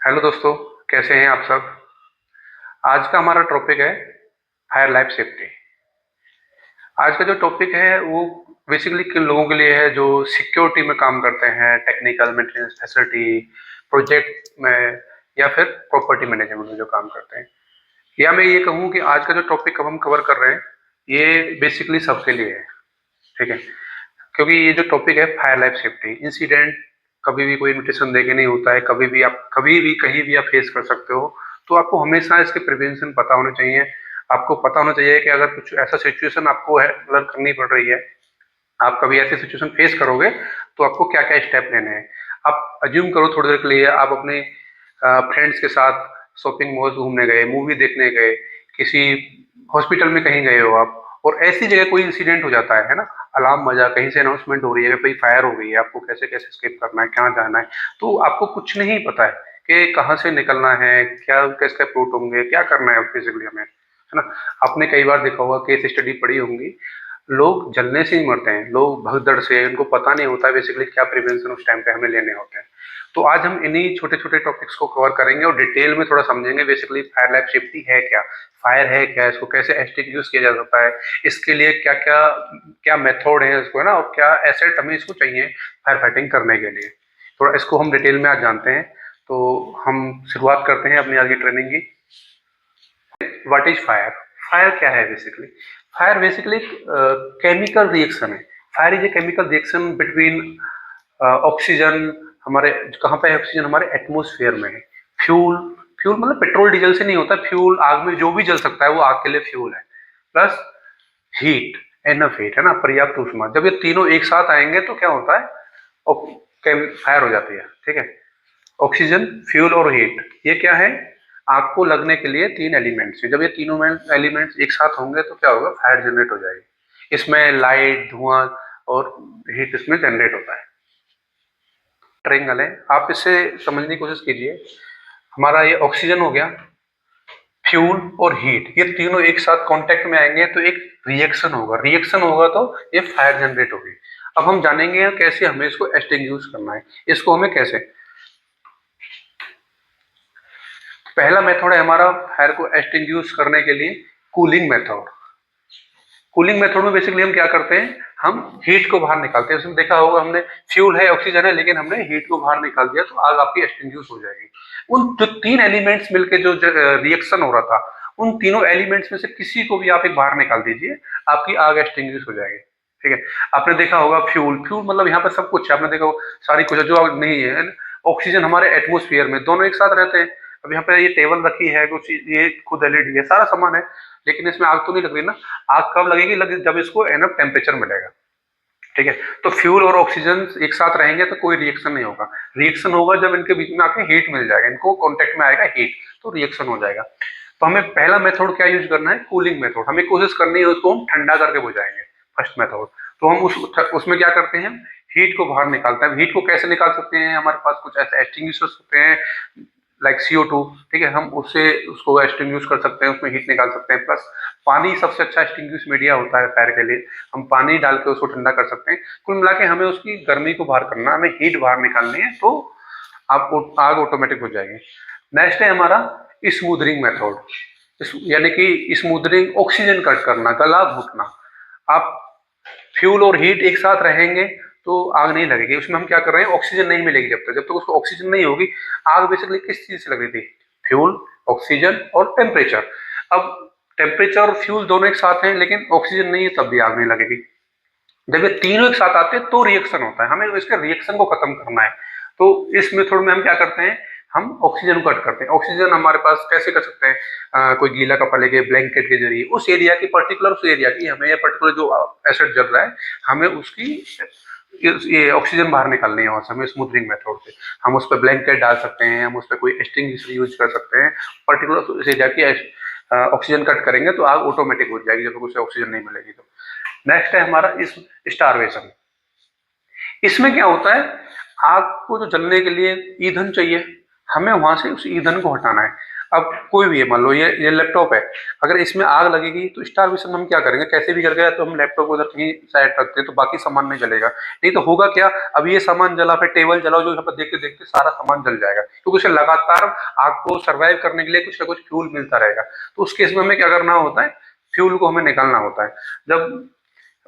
Hello दोस्तों, कैसे हैं आप सब। आज का हमारा टॉपिक है फायर लाइफ सेफ्टी। आज का जो टॉपिक है वो बेसिकली किन लोगों के लिए है जो सिक्योरिटी में काम करते हैं, टेक्निकल मेंटेनेंस फैसिलिटी प्रोजेक्ट में, या फिर प्रॉपर्टी मैनेजमेंट में जो काम करते हैं। या मैं ये कहूँ कि आज का जो टॉपिक हम कवर कर रहे हैं ये बेसिकली सबके लिए है। ठीक है, क्योंकि ये जो टॉपिक है फायर लाइफ सेफ्टी इंसिडेंट कभी भी कोई इन्विटेशन देके नहीं होता है, कभी भी आप कभी भी कहीं भी आप फेस कर सकते हो। तो आपको हमेशा इसके प्रिवेंशन पता होने चाहिए। आपको पता होना चाहिए कि अगर कुछ ऐसा सिचुएशन आपको है मतलब करनी पड़ रही है, आप कभी ऐसी सिचुएशन फेस करोगे तो आपको क्या क्या स्टेप लेने हैं। आप अज्यूम करो थोड़ी देर के लिए आप अपने फ्रेंड्स के साथ शॉपिंग मॉल घूमने गए, मूवी देखने गए, किसी हॉस्पिटल में कहीं गए हो आप, और ऐसी जगह कोई इंसिडेंट हो जाता है ना, अलार्म बजा, कहीं से अनाउंसमेंट हो रही है कि भाई फायर हो गई है, आपको कैसे कैसे स्केप करना है, कहाँ जाना है, तो आपको कुछ नहीं पता है कि कहाँ से निकलना है, क्या कैसे अप्रोच होंगे, क्या करना है बेसिकली हमें, है ना। आपने कई बार देखा होगा, केस स्टडी पढ़ी होंगी, लोग जलने से ही मरते हैं, लोग भगदड़ से, उनको पता नहीं होता बेसिकली क्या प्रिवेंशन उस टाइम पे हमें लेने होते हैं। तो आज हम इन्हीं छोटे छोटे टॉपिक्स को कवर करेंगे और डिटेल में थोड़ा समझेंगे बेसिकली फायर लाइफ सेफ्टी है क्या, फायर है क्या, इसको कैसे एक्सटिंग्विश किया जा सकता है, इसके लिए क्या क्या क्या मेथड है इसको, है ना, और क्या एसेट हमें इसको चाहिए फायर फाइटिंग करने के लिए। थोड़ा इसको हम डिटेल में आज जानते हैं। तो हम शुरुआत करते हैं अपनी आज की ट्रेनिंग की। What is fire? फायर क्या है basically? Fire basically chemical reaction है। Fire is a chemical reaction between oxygen. हमारे कहाँ पे है ऑक्सीजन? हमारे एटमोस्फेयर में है। फ्यूल, फ्यूल मतलब पेट्रोल डीजल से नहीं होता, फ्यूल आग में जो भी जल सकता है वो आग के लिए फ्यूल है। प्लस हीट, एनफ हीट, है ना, पर्याप्त ऊष्मा। जब ये तीनों एक साथ आएंगे तो क्या होता है, फायर हो जाती है। ठीक है, ऑक्सीजन, फ्यूल और हीट, ये क्या है, आग को लगने के लिए तीन एलिमेंट्स है। जब ये तीनों एलिमेंट्स एक साथ होंगे तो क्या होगा, फायर जनरेट हो जाएगी। इसमें लाइट, धुआं और हीट इसमें जनरेट होता है। ट्रायंगल है, आप इससे समझने की कोशिश कीजिए। हमारा ये ऑक्सीजन हो गया, फ्यूल और हीट, ये तीनों एक साथ कांटेक्ट में आएंगे तो एक रिएक्शन होगा, रिएक्शन होगा तो ये फायर जनरेट होगी। अब हम जानेंगे कैसे हमें इसको एक्सटिंग्विश करना है। इसको हमें कैसे, पहला मेथड है हमारा फायर को एक्सटिंग्विश करने के लिए कूलिंग मेथड। कूलिंग मेथड में बेसिकली हम क्या करते हैं, हम हीट को बाहर निकालते हैं। उसमें देखा होगा हमने, फ्यूल है, ऑक्सीजन है, लेकिन हमने हीट को बाहर निकाल दिया तो आग आपकी एक्सटिंग्विश हो जाएगी। उन जो तीन एलिमेंट्स मिलकर जो रिएक्शन हो रहा था, उन तीनों एलिमेंट्स में से किसी को भी आप एक बाहर निकाल दीजिए, आपकी आग एक्सटिंग्विश हो जाएगी। ठीक है, आपने देखा होगा फ्यूल, फ्यूल मतलब यहाँ पे सब कुछ है, आपने देखा होगा सारी कुछ जो आग नहीं है। ऑक्सीजन हमारे एटमोस्फियर में, दोनों एक साथ रहते हैं। अब यहाँ पे ये टेबल रखी है कुछ, ये खुद एलईडी है, सारा सामान है, लेकिन इसमें आग तो नहीं लग रही ना। आग कब लगेगी, जब इसको एनफ टेम्परेचर मिलेगा। ठीक है, तो फ्यूल और ऑक्सीजन एक साथ रहेंगे तो कोई रिएक्शन नहीं होगा। रिएक्शन होगा जब इनके बीच में आके हीट मिल जाएगा, इनको कांटेक्ट में आएगा हीट, तो रिएक्शन हो जाएगा। तो हमें पहला मेथड क्या यूज करना है, कूलिंग मेथड। हमें कोशिश करनी है उसको हम ठंडा करके बुझाएंगे, फर्स्ट मेथड। तो हम उसमें क्या करते हैं, हीट को बाहर निकालते हैं। हीट को कैसे निकाल सकते हैं, हमारे पास कुछ ऐसे एक्सटिंग्विशर्स होते हैं लाइक CO2। ठीक है, हम उससे उसको एक्सटिंग्विश कर सकते हैं, उसमें हीट निकाल सकते हैं। प्लस पानी सबसे अच्छा एक्सटिंग्विश मीडिया होता है फायर के लिए, हम पानी डाल के उसको ठंडा कर सकते हैं। कुल मिला के हमें उसकी गर्मी को बाहर करना, हमें हीट बाहर निकालनी है, तो आपको आग ऑटोमेटिक हो जाएगी। नेक्स्ट है हमारा स्मूदरिंग मेथड, यानी कि स्मूदरिंग, ऑक्सीजन कट करना, गला घोटना। आप फ्यूल और हीट एक साथ रहेंगे तो आग नहीं लगेगी। उसमें हम क्या कर रहे हैं, ऑक्सीजन नहीं मिलेगी, जब तक उसको ऑक्सीजन नहीं होगी। आग बेसिकली किस चीज से लग रही थी, फ्यूल, ऑक्सीजन और टेम्परेचर। अब टेम्परेचर और फ्यूल दोनों एक साथ हैं लेकिन ऑक्सीजन नहीं है, तब भी आग नहीं लगेगी। जब ये तीनों एक साथ आते हैं तो रिएक्शन होता है, हमें इसके रिएक्शन को खत्म करना है। तो इस मेथड में हम क्या करते हैं, हम ऑक्सीजन को कट करते हैं। ऑक्सीजन हमारे पास कैसे कर सकते हैं, कोई गीला कपड़ा लेके ब्लैंकेट के जरिए उस एरिया की, पर्टिकुलर उस एरिया की, हमें ये पर्टिकुलर जो एसिड जल रहा है, हमें उसकी ये ऑक्सीजन बाहर निकालनी है, और हमें स्मूथनिंग मेथड से हम उस पर ब्लैंकेट डाल सकते हैं, हम उस पर कोई एक्सटिंग्विशर यूज कर सकते हैं। पर्टिकुलर उस एरिया की ऑक्सीजन कट करेंगे तो आग ऑटोमेटिक हो जाएगी, जब उसे ऑक्सीजन नहीं मिलेगी तो। नेक्स्ट है हमारा इस स्टारवेशन। इसमें क्या होता है, आग को जो जलने के लिए ईंधन चाहिए, हमें वहां से उस ईंधन को हटाना है। अब कोई भी है, मान लो ये लैपटॉप है, अगर इसमें आग लगेगी तो स्टारवेशन हम क्या करेंगे, कैसे भी करके तो हम लैपटॉप को उधर कहीं साइड रखते हैं तो बाकी सामान नहीं जलेगा। नहीं तो होगा क्या, अब ये सामान जला, फिर टेबल जलाओ, जो यहाँ पर देखते देखते सारा सामान जल जाएगा, क्योंकि उसे लगातार आग को सर्वाइव करने के लिए कुछ ना कुछ फ्यूल मिलता रहेगा। तो उस केस में हमें क्या करना होता है, फ्यूल को हमें निकालना होता है। जब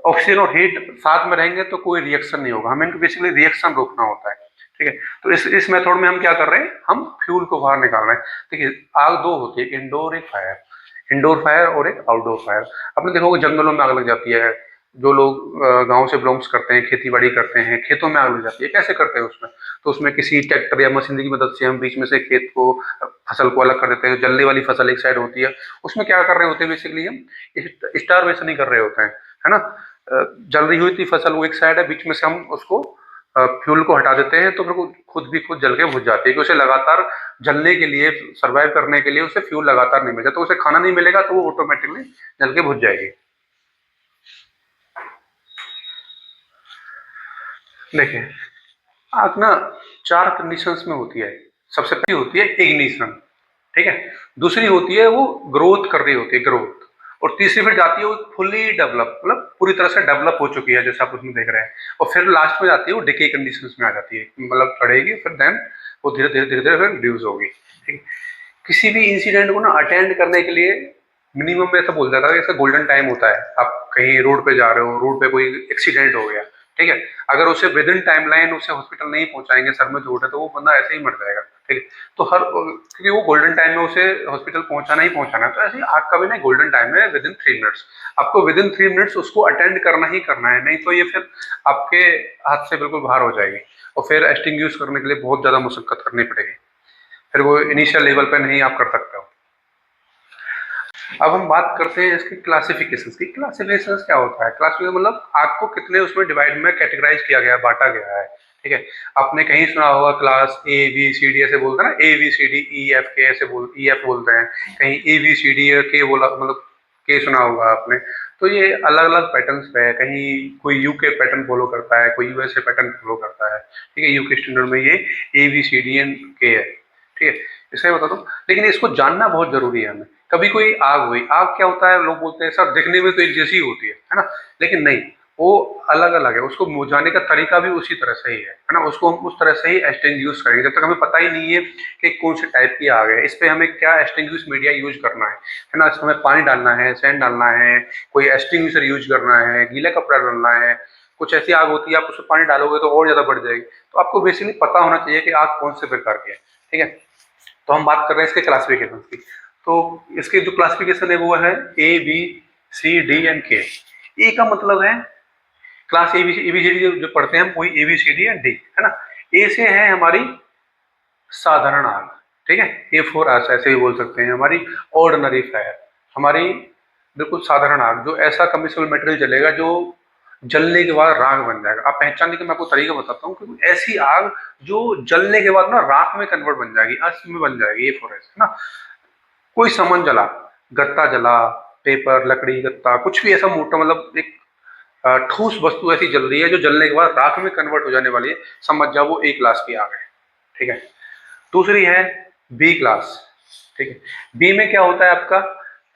ऑक्सीजन और हीट साथ में रहेंगे तो कोई रिएक्शन नहीं होगा, हमें इनको बेसिकली रिएक्शन रोकना होता है। ठीक है, तो इस मेथड में हम क्या कर रहे हैं, हम फ्यूल को बाहर निकाल रहे हैं। देखिए आग दो होती है, इंडोर एक फायर, इंडोर फायर और एक आउटडोर फायर। आपने देखोगे जंगलों में आग लग जाती है, जो लोग गांव से बिलोंग्स करते हैं, खेती बाड़ी करते हैं, खेतों में आग लग जाती है, कैसे करते हैं उसमें, तो उसमें किसी ट्रैक्टर या मशीनरी की मदद से हम बीच में से खेत को, फसल को अलग कर देते हैं। जलने वाली फसल एक साइड होती है, उसमें क्या कर रहे होते हैं, बेसिकली हम स्टारवेशन ही कर रहे होते हैं, है ना। जल रही हुई थी फसल, वो एक साइड है, बीच में से हम उसको फ्यूल को हटा देते हैं, तो फिर वो खुद जल के बुझ जाती है, कि उसे लगातार जलने के लिए, सर्वाइव करने के लिए उसे फ्यूल लगातार नहीं मिलेगा, तो उसे खाना नहीं मिलेगा तो वो ऑटोमेटिकली जल के बुझ जाएगी। देखिए आग ना चार कंडीशंस में होती है। सबसे पहली होती है इग्निशन, ठीक है, दूसरी होती है वो ग्रोथ कर रही होती है, ग्रोथ, और तीसरी फिर जाती है वो फुली डेवलप, मतलब पूरी तरह से डेवलप हो चुकी है जैसे आप उसमें देख रहे हैं, और फिर लास्ट में जाती है वो डिके कंडीशंस में आ जाती है, मतलब बढ़ेगी, फिर देन वो धीरे धीरे धीरे धीरे फिर रिड्यूस होगी। ठीक है, किसी भी इंसिडेंट को ना अटेंड करने के लिए मिनिमम में ऐसा बोल जाता है, जैसे गोल्डन टाइम होता है, आप कहीं रोड पे जा रहे हो, रोड पे कोई एक्सीडेंट हो गया, ठीक है, अगर उसे विद इन टाइमलाइन उसे हॉस्पिटल नहीं पहुंचाएंगे, सर में चोट है, तो वो बंदा ऐसे ही मर जाएगा। ठीक है, तो क्योंकि वो गोल्डन टाइम में उसे हॉस्पिटल पहुंचाना ही पहुंचाना है, तो ऐसे ही आग का भी ना गोल्डन टाइम है, विद इन 3 मिनट्स। आपको विद इन 3 मिनट्स उसको अटेंड करना ही करना है, नहीं तो ये फिर आपके हाथ से बिल्कुल बाहर हो जाएगी, और फिर एक्सटिंग्विश करने के लिए बहुत ज्यादा मुशक्कत करनी पड़ेगी, फिर वो इनिशियल लेवल पे नहीं आप कर सकते हो। अब हम बात करते हैं इसकी क्लासिफिकेशन की। क्लासिफिकेशन क्या होता है, क्लासिफिकेशन मतलब आग को कितने उसमें डिवाइड में कैटेगराइज किया गया है, बांटा गया है। ठीक है, आपने कहीं सुना होगा class A B C D ऐसे बोलते हैं ना, A B C D E F के, ऐसे ई एफ बोलते हैं, कहीं ए बी सी डी के बोला, मतलब के सुना होगा आपने। तो ये अलग अलग पैटर्न्स पे है, कहीं कोई यूके पैटर्न फॉलो करता है, कोई यूएसए पैटर्न फॉलो करता है। ठीक है, यूके स्टैंडर्ड में ये A B C D and K है। ठीक है, इसलिए बता दो, लेकिन इसको जानना बहुत जरूरी है हमें। कभी कोई आग हुई, आग क्या होता है, लोग बोलते हैं सर दिखने में तो एक जैसी होती है ना, लेकिन नहीं, वो अलग अलग है, उसको बुझाने का तरीका भी उसी तरह से ही है ना, उसको हम उस तरह से ही एक्सटिंग्विश करेंगे। जब तक हमें पता ही नहीं है कि कौन से टाइप की आग है, इस पे हमें क्या एक्सटिंग्विश मीडिया यूज करना है ना, इसमें हमें पानी डालना है, सैंड डालना है, कोई एक्सटिंग्विशर यूज करना है, गीला कपड़ा डालना है। कुछ ऐसी आग होती है आप उसमें पानी डालोगे तो और ज्यादा बढ़ जाएगी, तो आपको बेसिकली पता होना चाहिए कि आग कौन से प्रकार की है। ठीक है, तो हम बात कर रहे हैं इसके क्लासिफिकेशन की। तो इसके जो क्लासिफिकेशन है वो है A B C D and K. A का मतलब है class A B C D जो पढ़ते हैं हम, वही A B C D and D, है ना। ए से है हमारी साधारण आग, ठीक है, ए फोर ऐसे भी बोल सकते हैं, हमारी ऑर्डिनरी फायर, हमारी बिल्कुल साधारण आग, जो ऐसा कमिश्नल मटेरियल जलेगा जो जलने के बाद राख बन जाएगा। आप पहचानने के मैं आपको तरीका बताता हूँ, क्योंकि ऐसी आग जो जलने के बाद ना राख में कन्वर्ट बन जाएगी, अश्म में बन जाएगी, ये फॉरेस्ट है ना। कोई सामान जला, गत्ता जला, पेपर, लकड़ी, गत्ता, कुछ भी ऐसा मोटा, मतलब एक ठोस वस्तु ऐसी जल रही है जो जलने के बाद राख में कन्वर्ट हो जाने वाली है, समझ जाओ वो ए क्लास की आग है। ठीक है, दूसरी है बी क्लास। ठीक है, बी में क्या होता है आपका,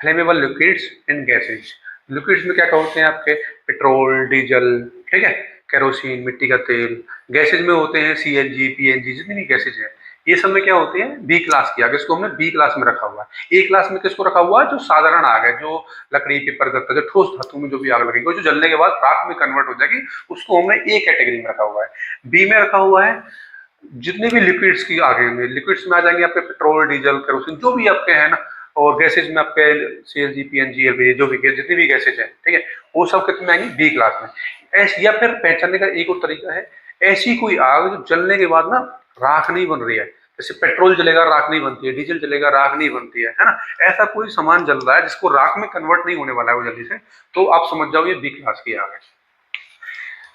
flammable liquids and gases. Liquids में क्या क्या होते हैं आपके, पेट्रोल, डीजल, ठीक है, केरोसिन, मिट्टी का तेल। गैसेज में होते हैं सीएनजी, पीएनजी, जितनी भी गैसेज है, ये सब में क्या होती है, बी क्लास की आग, इसको हमने बी क्लास में रखा हुआ है। ए क्लास में किसको रखा हुआ है, जो साधारण आग है, जो लकड़ी, पेपर, गत्ता, जो ठोस धातु में जो भी आग लगेगी, जो जलने के बाद राख में कन्वर्ट हो जाएगी, उसको हमने ए कैटेगरी में रखा हुआ है। बी में रखा हुआ है जितने भी लिक्विड्स की आगे में, लिक्विड्स में आ जाएंगे आपके पेट्रोल, डीजल, केरोसिन, जो भी आपके हैं ना, और गैसेज में आपके सीएनजी, पीएनजी, एलपीजी, जो भी जितनी भी गैसेज है, ठीक है, वो सब कितने आएंगे, बी क्लास में। ऐसी, या फिर पहचानने का एक और तरीका है, ऐसी कोई आग जो जलने के बाद ना राख नहीं बन रही है, जैसे पेट्रोल जलेगा राख नहीं बनती है, डीजल जलेगा राख नहीं बनती है ना, ऐसा कोई सामान जल रहा है जिसको राख में कन्वर्ट नहीं होने वाला है वो जल्दी से, तो आप समझ जाओ ये बी क्लास की आग है।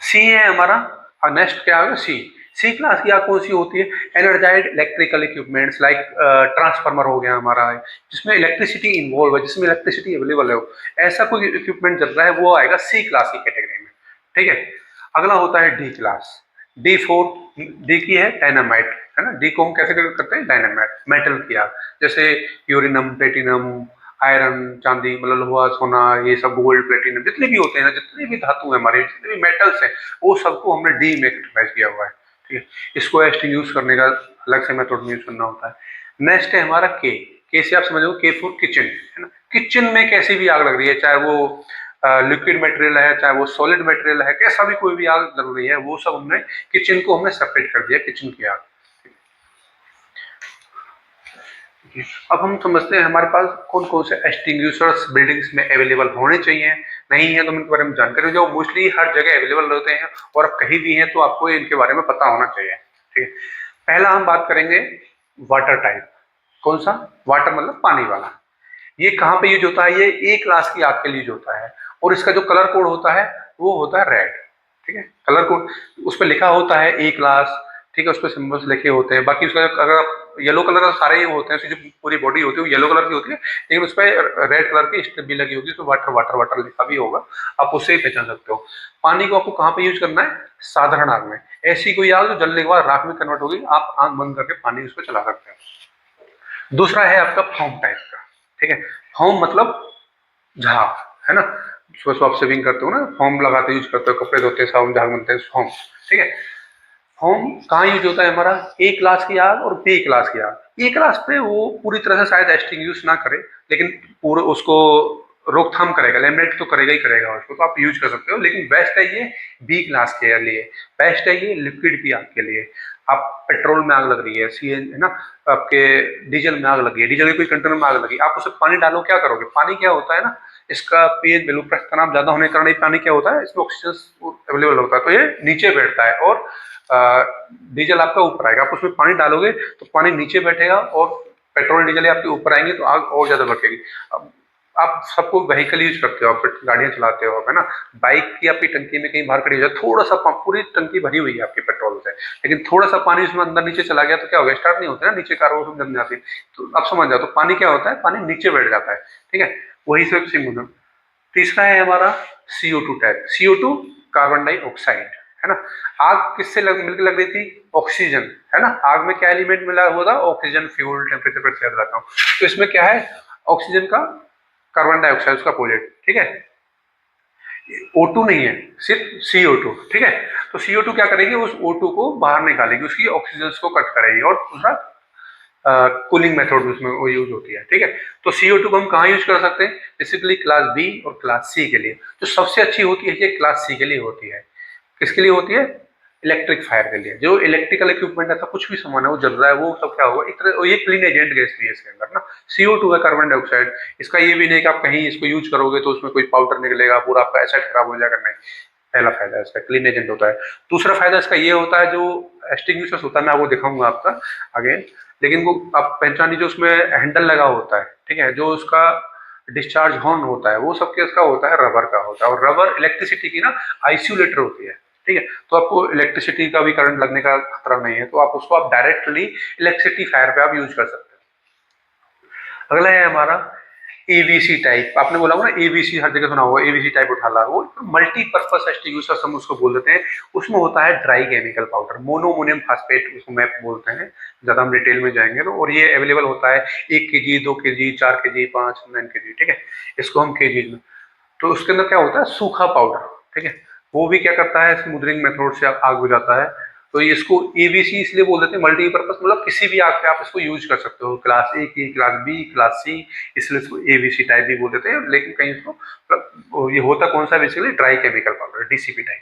सी है हमारा, नेक्स्ट क्या है, सी। सी क्लास की आग कौन सी होती है, एनर्जाइड इलेक्ट्रिकल इक्विपमेंट्स लाइक ट्रांसफार्मर हो गया हमारा, जिसमें इलेक्ट्रिसिटी इन्वॉल्व है, जिसमें इलेक्ट्रिसिटी अवेलेबल है, ऐसा कोई इक्विपमेंट चल रहा है, वो आएगा सी क्लास की कैटेगरी में। ठीक है, अगला होता है डी क्लास। D4, डी की है डायनामाइट, है ना। डी को हम कैसे करते हैं, डायनामाइट, मेटल की आग, जैसे यूरेनियम, प्लेटिनम, आयरन, चांदी, मतलब लोहा, सोना, ये सब गोल्ड, प्लेटिनम, जितने भी होते हैं ना, जितने भी धातु है हमारे, जितने भी मेटल्स हैं, वो सबको हमने डी में कैटेगराइज किया हुआ है, ठीक है। इसको एक्सटिंग्विश करने का अलग से मेथड यूज करना होता है। नेक्स्ट है हमारा के से आप समझो, के फॉर किचन, है ना। किचन में कैसी भी आग लग रही है, चाहे वो लिक्विड मटेरियल है, चाहे वो सॉलिड मटेरियल है, कैसा भी कोई भी आग लग रही है, वो सब हमने किचन को हमने सेपरेट कर दिया, किचन की आग। अब हम समझते हैं हमारे पास कौन कौन से एक्सटिंग्विशर्स बिल्डिंग्स में अवेलेबल होने चाहिए, नहीं है तो इनके बारे में जानकारी जो मोस्टली हर जगह अवेलेबल होते हैं, और अब कहीं भी हैं तो आपको इनके बारे में पता होना चाहिए, ठीक है। पहला हम बात करेंगे वाटर टाइप। कौन सा? वाटर मतलब पानी वाला। ये कहाँ पे यूज होता है? ये एक क्लास की आग के लिए यूज होता है, और इसका जो कलर कोड होता है वो होता है रेड, ठीक है। कलर कोड उस पर लिखा होता है ए क्लास, ठीक है, उस पर सिंबल्स लिखे होते हैं। बाकी उसका अगर आप येलो कलर का सारे ही होते हैं, उसकी जो पूरी बॉडी होती है वो येलो कलर की होती है, लेकिन उस पर रेड कलर की स्ट्रिप भी लगी होगी, तो वाटर वाटर वाटर लिखा भी होगा, आप उससे ही पहचान सकते हो। पानी को आपको कहाँ पे यूज करना है? साधारण आग में। ऐसी कोई आग जो जलने के बाद राख में कन्वर्ट होगी, आप आग बंद करके पानी उस पर चला सकते हो। दूसरा है आपका फॉर्म टाइप का, ठीक है। फॉर्म मतलब झाग, है ना। सुबह सुबह आप शेविंग करते हो ना, फॉर्म लगाते यूज करते हो, कपड़े धोते हैं, साबुन झाग बनते हैं, फॉर्म, ठीक है। फॉर्म कहाँ यूज होता है हमारा? ए क्लास की आग और बी क्लास की आग। ए क्लास पे वो पूरी तरह से शायद एक्सटिंग्विश ना करे, लेकिन पूरा उसको रोकथाम करेगा, लेमिनेट तो करेगा ही करेगा उसको, तो आप यूज कर सकते हो। लेकिन बेस्ट है ये बी क्लास के लिए, बेस्ट है ये लिक्विड की आग के लिए। आप पेट्रोल में आग लग रही है, सीएन, है ना, आपके डीजल में आग लगी है, डीजल की कोई कंटेनर में आग लगी, आप उसमें पानी डालो, क्या करोगे? पानी क्या होता है ना, इसका पीएच वैल्यू, पृष्ठ तनाव ज्यादा होने के कारण ये पानी क्या होता है, इसमें ऑक्सीजन अवेलेबल होता है, तो ये नीचे बैठता है, और डीजल आपका ऊपर आएगा। आप उसमें पानी डालोगे तो पानी नीचे बैठेगा, और पेट्रोल डीजल आपके ऊपर आएंगे, तो आग और ज्यादा भड़केगी। अब आप सबको व्हीकल यूज करते हो, आप गाड़ियां चलाते हो, है ना। बाइक की आपकी टंकी में कहीं बाहर खड़ी हो जाए, थोड़ा सा पूरी टंकी भरी हुई है आपकी पेट्रोल से, लेकिन थोड़ा सा पानी उसमें अंदर नीचे चला गया, तो क्या होगा? स्टार्ट नहीं होता है ना, नीचे कार्बन जम जाती है, तो आप समझ जाओ, तो पानी क्या होता है? पानी नीचे बैठ जाता है, ठीक है। वही से सिम। तीसरा है हमारा CO2 type. CO2 carbon dioxide, है ना। आग किससे मिलकर लग रही थी? ऑक्सीजन, है ना। आग में क्या एलिमेंट मिला हुआ था? ऑक्सीजन। फ्यूल टेम्परेचर पर याद रखता हूँ, तो इसमें क्या है? ऑक्सीजन का कार्बन डाइऑक्साइड, उसका अपोजिट, ठीक है। O2 नहीं है, सिर्फ CO2, ठीक है। तो CO2 क्या करेगी? उस O2 को बाहर निकालेगी, उसकी ऑक्सीजन को कट करेगी, और दूसरा कूलिंग मेथड उसमें वो यूज होती है, ठीक है। तो CO2 को हम कहाँ यूज कर सकते हैं? बेसिकली क्लास बी और क्लास सी के लिए। जो सबसे अच्छी होती है ये क्लास सी के लिए होती है। किसके लिए होती है? इलेक्ट्रिक फायर के लिए। जो इलेक्ट्रिकल इक्विपमेंट ऐसा कुछ भी सामान है वो जल रहा है, वो सब क्या होगा, एक तरह ये क्लीन एजेंट गैस भी है इसके अंदर ना। CO2 है कार्बन डाइऑक्साइड। इसका ये भी नहीं कि आप कहीं इसको यूज करोगे तो उसमें कोई पाउडर निकलेगा, पूरा आपका एसेट खराब हो जाएगा, नहीं। पहला फायदा है इसका, क्लीन एजेंट होता है। दूसरा फायदा इसका ये होता है, जो एक्सटिंग्विशर्स होता है, मैं आपको दिखाऊंगा आपका आगे, लेकिन वो आप पहचान लीजिए, उसमें हैंडल लगा होता है, ठीक है। जो उसका डिस्चार्ज हॉर्न होता है वो सबके इसका होता है, रबर का होता है, और रबर इलेक्ट्रिसिटी की ना आइसोलेटर होती है, ठीक है। तो आपको इलेक्ट्रिसिटी का भी करंट लगने का खतरा नहीं है, तो आप उसको आप डायरेक्टली इलेक्ट्रिसिटी फायर पे आप यूज कर सकते हैं। अगला है हमारा एबीसी टाइप। आपने बोला होगा ना एबीसी, हर जगह सुना होगा, एबीसी टाइप उठा ला, वो मल्टीपर्पज एक्सटिंग्विशर्स हम उसको बोल देते हैं। उसमें होता है ड्राई केमिकल पाउडर, मोनोमोनियम फास्फेट उसको मैप बोलते हैं, ज्यादा हम डिटेल में जाएंगे तो। और ये अवेलेबल होता है 1 kg, 2 kg, 4 kg, 5, 9 kg, ठीक है। इसको हम kg में, तो उसके अंदर क्या होता है? सूखा पाउडर, ठीक है। वो भी क्या करता है? स्मूदरिंग मेथड से आग बुझाता है। तो इसको एबीसी इसलिए बोल देते हैं, मल्टीपर्पज, मतलब किसी भी आग पे आप इसको यूज कर सकते हो, क्लास ए की, क्लास बी, क्लास सी, इसलिए इसको एबीसी टाइप भी बोल देते हैं। लेकिन कहीं इसको मतलब ये होता कौन सा? Basically dry chemical powder, DCP type.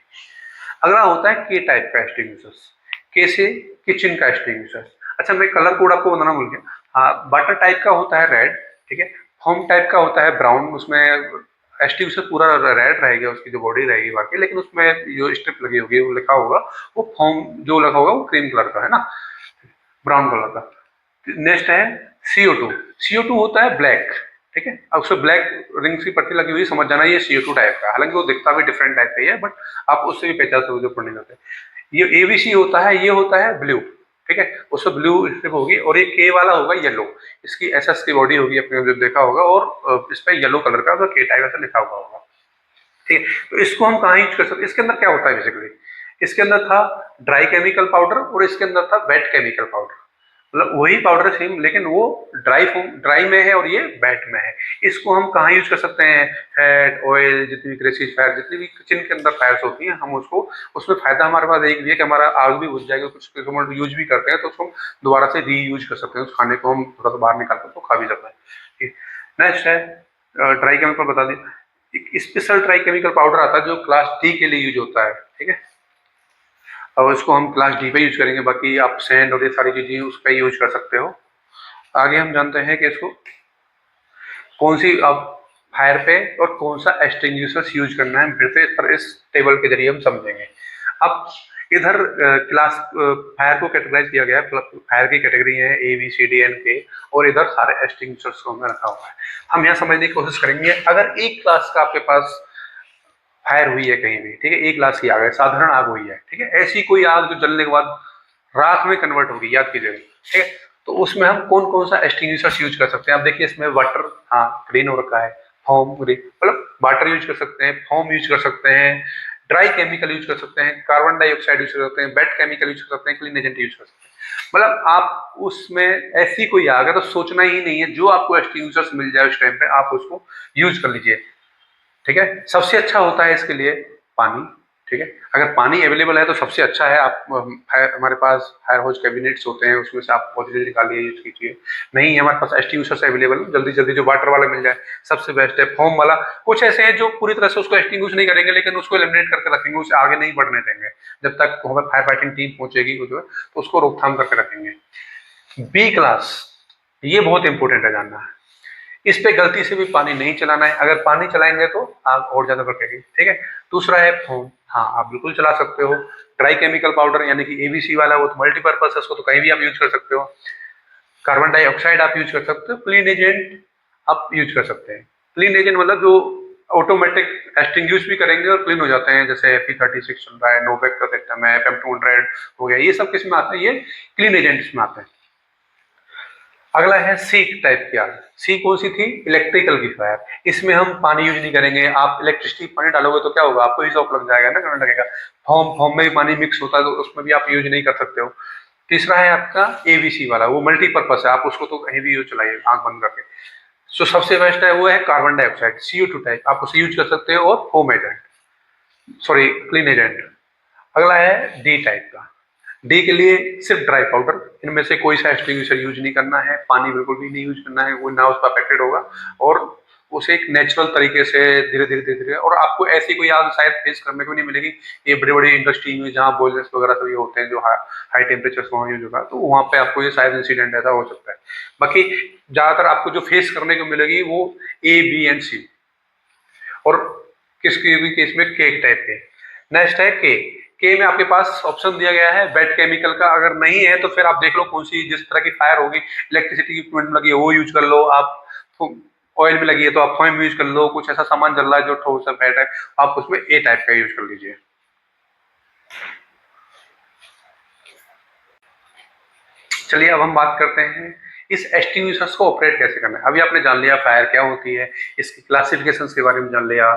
अगला होता है के टाइप का एक्सटिंग्विशर्स। के से किचन का एक्सटिंग्विशर्स। अच्छा, मैं कलर कोड आपको बताना भूल गया। हाँ, वाटर टाइप का होता है रेड, ठीक है। फोम टाइप का होता है ब्राउन, उसमें एक्सटिंग्विशर पूरा रेड रहेगा, उसकी जो बॉडी रहेगी बाकी, लेकिन उसमें जो स्ट्रिप लगी होगी वो लिखा होगा, वो फोम जो लगा होगा वो क्रीम कलर का, है ना, ब्राउन कलर का। नेक्स्ट है CO2। CO2 होता है ब्लैक, ठीक है। अब उसमें ब्लैक रिंग्स की पट्टी लगी हुई, समझ जाना ये CO2 टाइप का, हालांकि वो दिखता भी डिफरेंट टाइप का ही है, बट आप उससे भी पहचान सकते हो जो पढ़ने जाते हैं। ये एबीसी होता है, ये होता है ब्लू, ठीक है। उसमें ब्लू स्ट्रिप होगी, और ये के वाला होगा येलो, इसकी एसएस की बॉडी होगी, अपने जो देखा होगा, और इस पर येलो कलर का के टाइप ऐसा लिखा हुआ होगा, ठीक है। तो इसको हम कहाँ यूज कर सकते हैं? इसके अंदर क्या होता है बेसिकली? इसके अंदर था ड्राई केमिकल पाउडर और इसके अंदर था वेट केमिकल पाउडर। मतलब वही पाउडर सेम, लेकिन वो ड्राई में है और ये वेट में है। इसको हम कहाँ यूज कर सकते हैं? फैट, ऑयल, जितनी भी ग्रेसिस फैट, जितनी भी किचन के अंदर फैट्स होती हैं, हम उसको, उसमें फायदा हमारे पास एक भी है कि हमारा आग भी बुझ जाएगा। कुछ हम यूज भी करते हैं तो उसको हम दोबारा से री यूज कर सकते हैं। उस खाने को हम थोड़ा सा बाहर निकाल कर तो खा भी सकते हैं। नेक्स्ट है ड्राई केमिकल, बता दें, एक स्पेशल ड्राई केमिकल पाउडर आता है जो क्लास डी के लिए यूज होता है। ठीक है, और इसको हम क्लास डी पे यूज करेंगे, बाकी आप सैंड और ये सारी चीजें उस पर यूज कर सकते हो। आगे हम जानते हैं कि इसको कौन सी अब फायर पे और कौन सा एक्सटिंग्विशर्स यूज करना है, फिर से इस पर इस टेबल के जरिए हम समझेंगे। अब इधर क्लास फायर को कैटेगराइज किया गया है, फायर की कैटेगरी है A B C D and K, और इधर सारे एक्सटिंग्विशर्स को हमने रखा हुआ है। हम यहाँ समझने की कोशिश करेंगे, अगर एक क्लास का आपके पास फायर हुई है कहीं भी, ठीक है, एक क्लास की आग है, साधारण आग हुई है, ठीक है, ऐसी कोई आग जो जलने के बाद राख में कन्वर्ट होगी, याद कीजिएगा। ठीक है, तो उसमें हम कौन कौन सा एक्सटिंग्विशर्स यूज कर सकते हैं? आप देखिए इसमें वाटर, हाँ ग्रीन हो रखा है, फोम ग्रीन, मतलब वाटर यूज कर सकते हैं, फोम यूज कर सकते हैं, ड्राई केमिकल यूज कर सकते हैं, कार्बन डाइऑक्साइड यूज कर सकते हैं, वेट केमिकल यूज कर सकते हैं, क्लीन एजेंट यूज कर सकते हैं। मतलब आप उसमें ऐसी कोई आग है तो सोचना ही नहीं है, जो आपको एक्सटिंग्विशर्स मिल जाए उस टाइम पे आप उसको यूज कर लीजिए। ठीक है, सबसे अच्छा होता है इसके लिए पानी। ठीक है, अगर पानी अवेलेबल है तो सबसे अच्छा है। आप हमारे पास फायर होज कैबिनेट्स होते हैं, उसमें से आप बहुत जल्दी निकालिए, यूज कीजिए। नहीं है हमारे पास एक्सटिंग्विशर्स अवेलेबल, जल्दी जल्दी जो वाटर वाला मिल जाए सबसे बेस्ट है। फोम वाला कुछ ऐसे हैं जो पूरी तरह से उसको एक्सटिंग्विश नहीं करेंगे, लेकिन उसको एलिमिनेट करके रखेंगे, उसे आगे नहीं बढ़ने देंगे जब तक हमारे फायर फाइटिंग टीम पहुंचेगी, जो है तो उसको रोकथाम करके रखेंगे। बी क्लास, ये बहुत इंपॉर्टेंट है जानना। इस पे गलती से भी पानी नहीं चलाना है, अगर पानी चलाएंगे तो आग और ज्यादा भड़केगी। ठीक है, दूसरा है फोम, हाँ आप बिल्कुल चला सकते हो। ड्राई केमिकल पाउडर यानी कि एबीसी वाला, वो तो मल्टीपर्पज है, उसको तो कहीं भी आप यूज कर सकते हो। कार्बन डाइऑक्साइड आप यूज कर सकते हो, क्लीन एजेंट आप यूज कर सकते हैं। क्लीन एजेंट मतलब जो ऑटोमेटिक एक्सटिंग्विश भी करेंगे और क्लीन हो जाते हैं, जैसे Fe36 चल रहा है, नोवेक का सिस्टम है, FM200 हो गया, ये सब किस में आते हैं? ये क्लीन एजेंट्स में आते हैं। अगला है सी टाइप की आग। सी कौन सी थी? इलेक्ट्रिकल की फायर। इसमें हम पानी यूज नहीं करेंगे। आप इलेक्ट्रिसिटी पानी डालोगे तो क्या होगा? आपको ही शॉक लग जाएगा ना, करंट लगेगा। फॉर्म फॉर्म में भी पानी मिक्स होता है तो उसमें भी आप यूज नहीं कर सकते हो। तीसरा है आपका एबीसी वाला, वो मल्टीपर्पज है, आप उसको तो कहीं भी यूज चलाइए आंख बंद करके। सो सबसे बेस्ट है वो है कार्बन डाइऑक्साइड, CO2 टाइप, आप उसे यूज कर सकते हो, और foam agent, sorry clean agent. अगला है डी टाइप का। डी के लिए सिर्फ ड्राई पाउडर, इनमें से कोई सा एक्सटिंग्विशर यूज नहीं करना है, पानी बिल्कुल भी नहीं यूज करना है, वो ना उसका अफेक्टेड होगा, और उसे एक नेचुरल तरीके से धीरे धीरे धीरे धीरे, और आपको ऐसी कोई आग शायद फेस करने को नहीं मिलेगी। ये बड़ी बड़ी इंडस्ट्री में जहाँ बॉयलर्स वगैरह सभी होते हैं, जो हाई टेम्परेचर वहाँ यूज होगा, तो वहाँ पे आपको ये शायद इंसिडेंट ऐसा हो सकता है। बाकी ज्यादातर आपको जो फेस करने को मिलेगी वो ए बी एंड सी, और किसकी भी केस में के टाइप के। नेक्स्ट है के में आपके पास ऑप्शन दिया गया है वेट केमिकल का, अगर नहीं है तो फिर आप देख लो कौन सी, जिस तरह की फायर होगी, इलेक्ट्रिसिटी इक्विपमेंट में लगी है वो यूज कर लो आप, ऑयल में लगी है तो आप फोम यूज कर लो, कुछ ऐसा सामान जल रहा है जो ठोस है, फैट है, आप उसमें ए टाइप का यूज कर लीजिए। चलिए अब हम बात करते हैं इस एक्सटिंग्विशर्स को ऑपरेट कैसे करना है। अभी आपने जान लिया फायर क्या होती है, इसकी क्लासिफिकेशंस के बारे में जान लिया,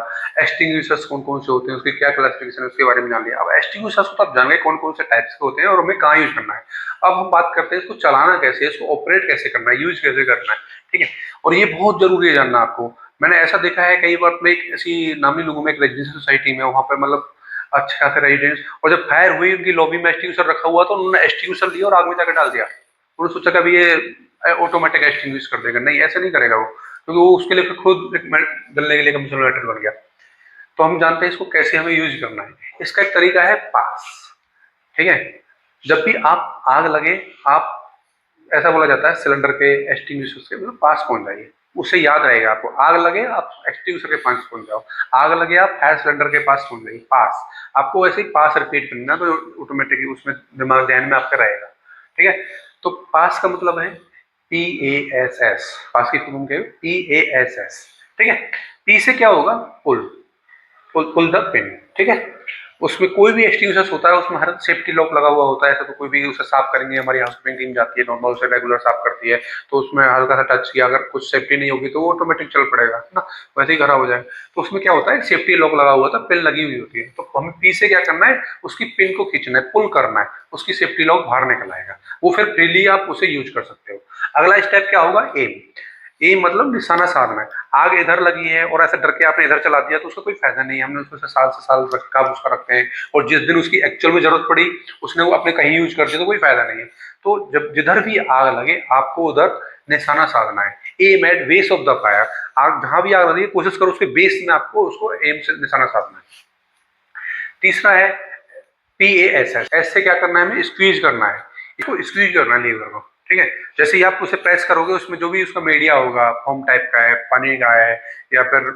एक्सटिंग्विशर्स कौन कौन से होते हैं, उसकी क्या क्लासिफिकेशन है उसके बारे में जान लिया। अब एक्सटिंग्विशर्स को तो आप जान गए कौन कौन से टाइप्स के होते हैं और हमें कहाँ यूज करना है। अब हम बात करते हैं इसको चलाना कैसे है, इसको ऑपरेट कैसे करना है, यूज कैसे करना है। ठीक है, और ये बहुत जरूरी है जानना आपको। मैंने ऐसा देखा है कई बार, मैं एक ऐसी नामी लोगों में एक रेजिडेंशियल सोसाइटी में, वहां पर मतलब अच्छा खासा रेजिडेंस, और जब फायर हुई उनकी लॉबी में एक्सटिंग्विशर रखा हुआ तो उन्होंने एक्सटिंग्विशर लिया और आग में जाकर डाल दिया। उन्होंने सोचा कभी ये ऑटोमेटिक एक्सटिंग्विश कर देगा, नहीं ऐसे नहीं करेगा वो, क्योंकि वो उसके लिए फिर खुद एक जलने के लिए कमीशन मैटर बन गया। तो हम जानते हैं इसको कैसे हमें यूज करना है। इसका एक तरीका है पास। ठीक है, जब भी आप आग लगे, आप, ऐसा बोला जाता है सिलेंडर के एक्सटिंग्विशर से मतलब पास पहुंच जाइए, उससे याद रहेगा आपको। आग लगे आप एक्सटिंग्विशर के पास पहुंच जाओ, आग लगे आप फायर सिलेंडर के पास पहुंच जाइए, पास। आपको ऐसे ही पास रिपीट करना तो ऑटोमेटिकली उसमें दिमाग ध्यान में आपका रहेगा। ठीक है, तो पास का मतलब है PASS, पास की फॉर्म के PASS। ठीक है, पी से क्या होगा? पुल, पुल द पिन। ठीक है, उसमें कोई भी एक्सटिंग्विशर्स होता है उसमें हर सेफ्टी लॉक लगा हुआ होता है। ऐसा तो कोई भी उसे साफ करेंगे, हमारी हाउसकीपिंग टीम जाती है नॉर्मल उसे रेगुलर साफ करती है, तो उसमें हल्का सा टच किया, अगर कुछ सेफ्टी नहीं होगी तो वो ऑटोमेटिक चल पड़ेगा, है ना, वैसे ही खराब हो जाएगा। तो उसमें क्या होता है, सेफ्टी लॉक लगा हुआ था, पिन लगी हुई होती है, तो हमें पी से क्या करना है, उसकी पिन को खींचना है, पुल करना है, उसकी सेफ्टी लॉक बाहर निकल आएगा, वो फिर फ्रीली आप उसे यूज कर सकते हो। अगला स्टेप क्या होगा, एम। एम मतलब निशाना साधना है। आग इधर लगी है और ऐसे डर के आपने इधर चला दिया तो उसका कोई फायदा नहीं है, हमने उसको साल से साल रखा, उसका रखते हैं, और जिस दिन उसकी एक्चुअल में जरूरत पड़ी उसने वो अपने कहीं यूज कर दिया तो कोई फायदा नहीं है। तो जब जिधर भी आग लगे आपको उधर निशाना साधना है। Aim at base of the fire, आग जहां भी आग लगी कोशिश करो उसके बेस में आपको उसको एम से निशाना साधना है। तीसरा है PASS। एस से क्या करना है, हमें स्क्वीज करना है, इसको स्क्वीज करना है लीवर को, ठीक है। जैसे ही आप उसे प्रेस करोगे उसमें जो भी उसका मीडिया होगा, फोम टाइप का है, पानी का है, या फिर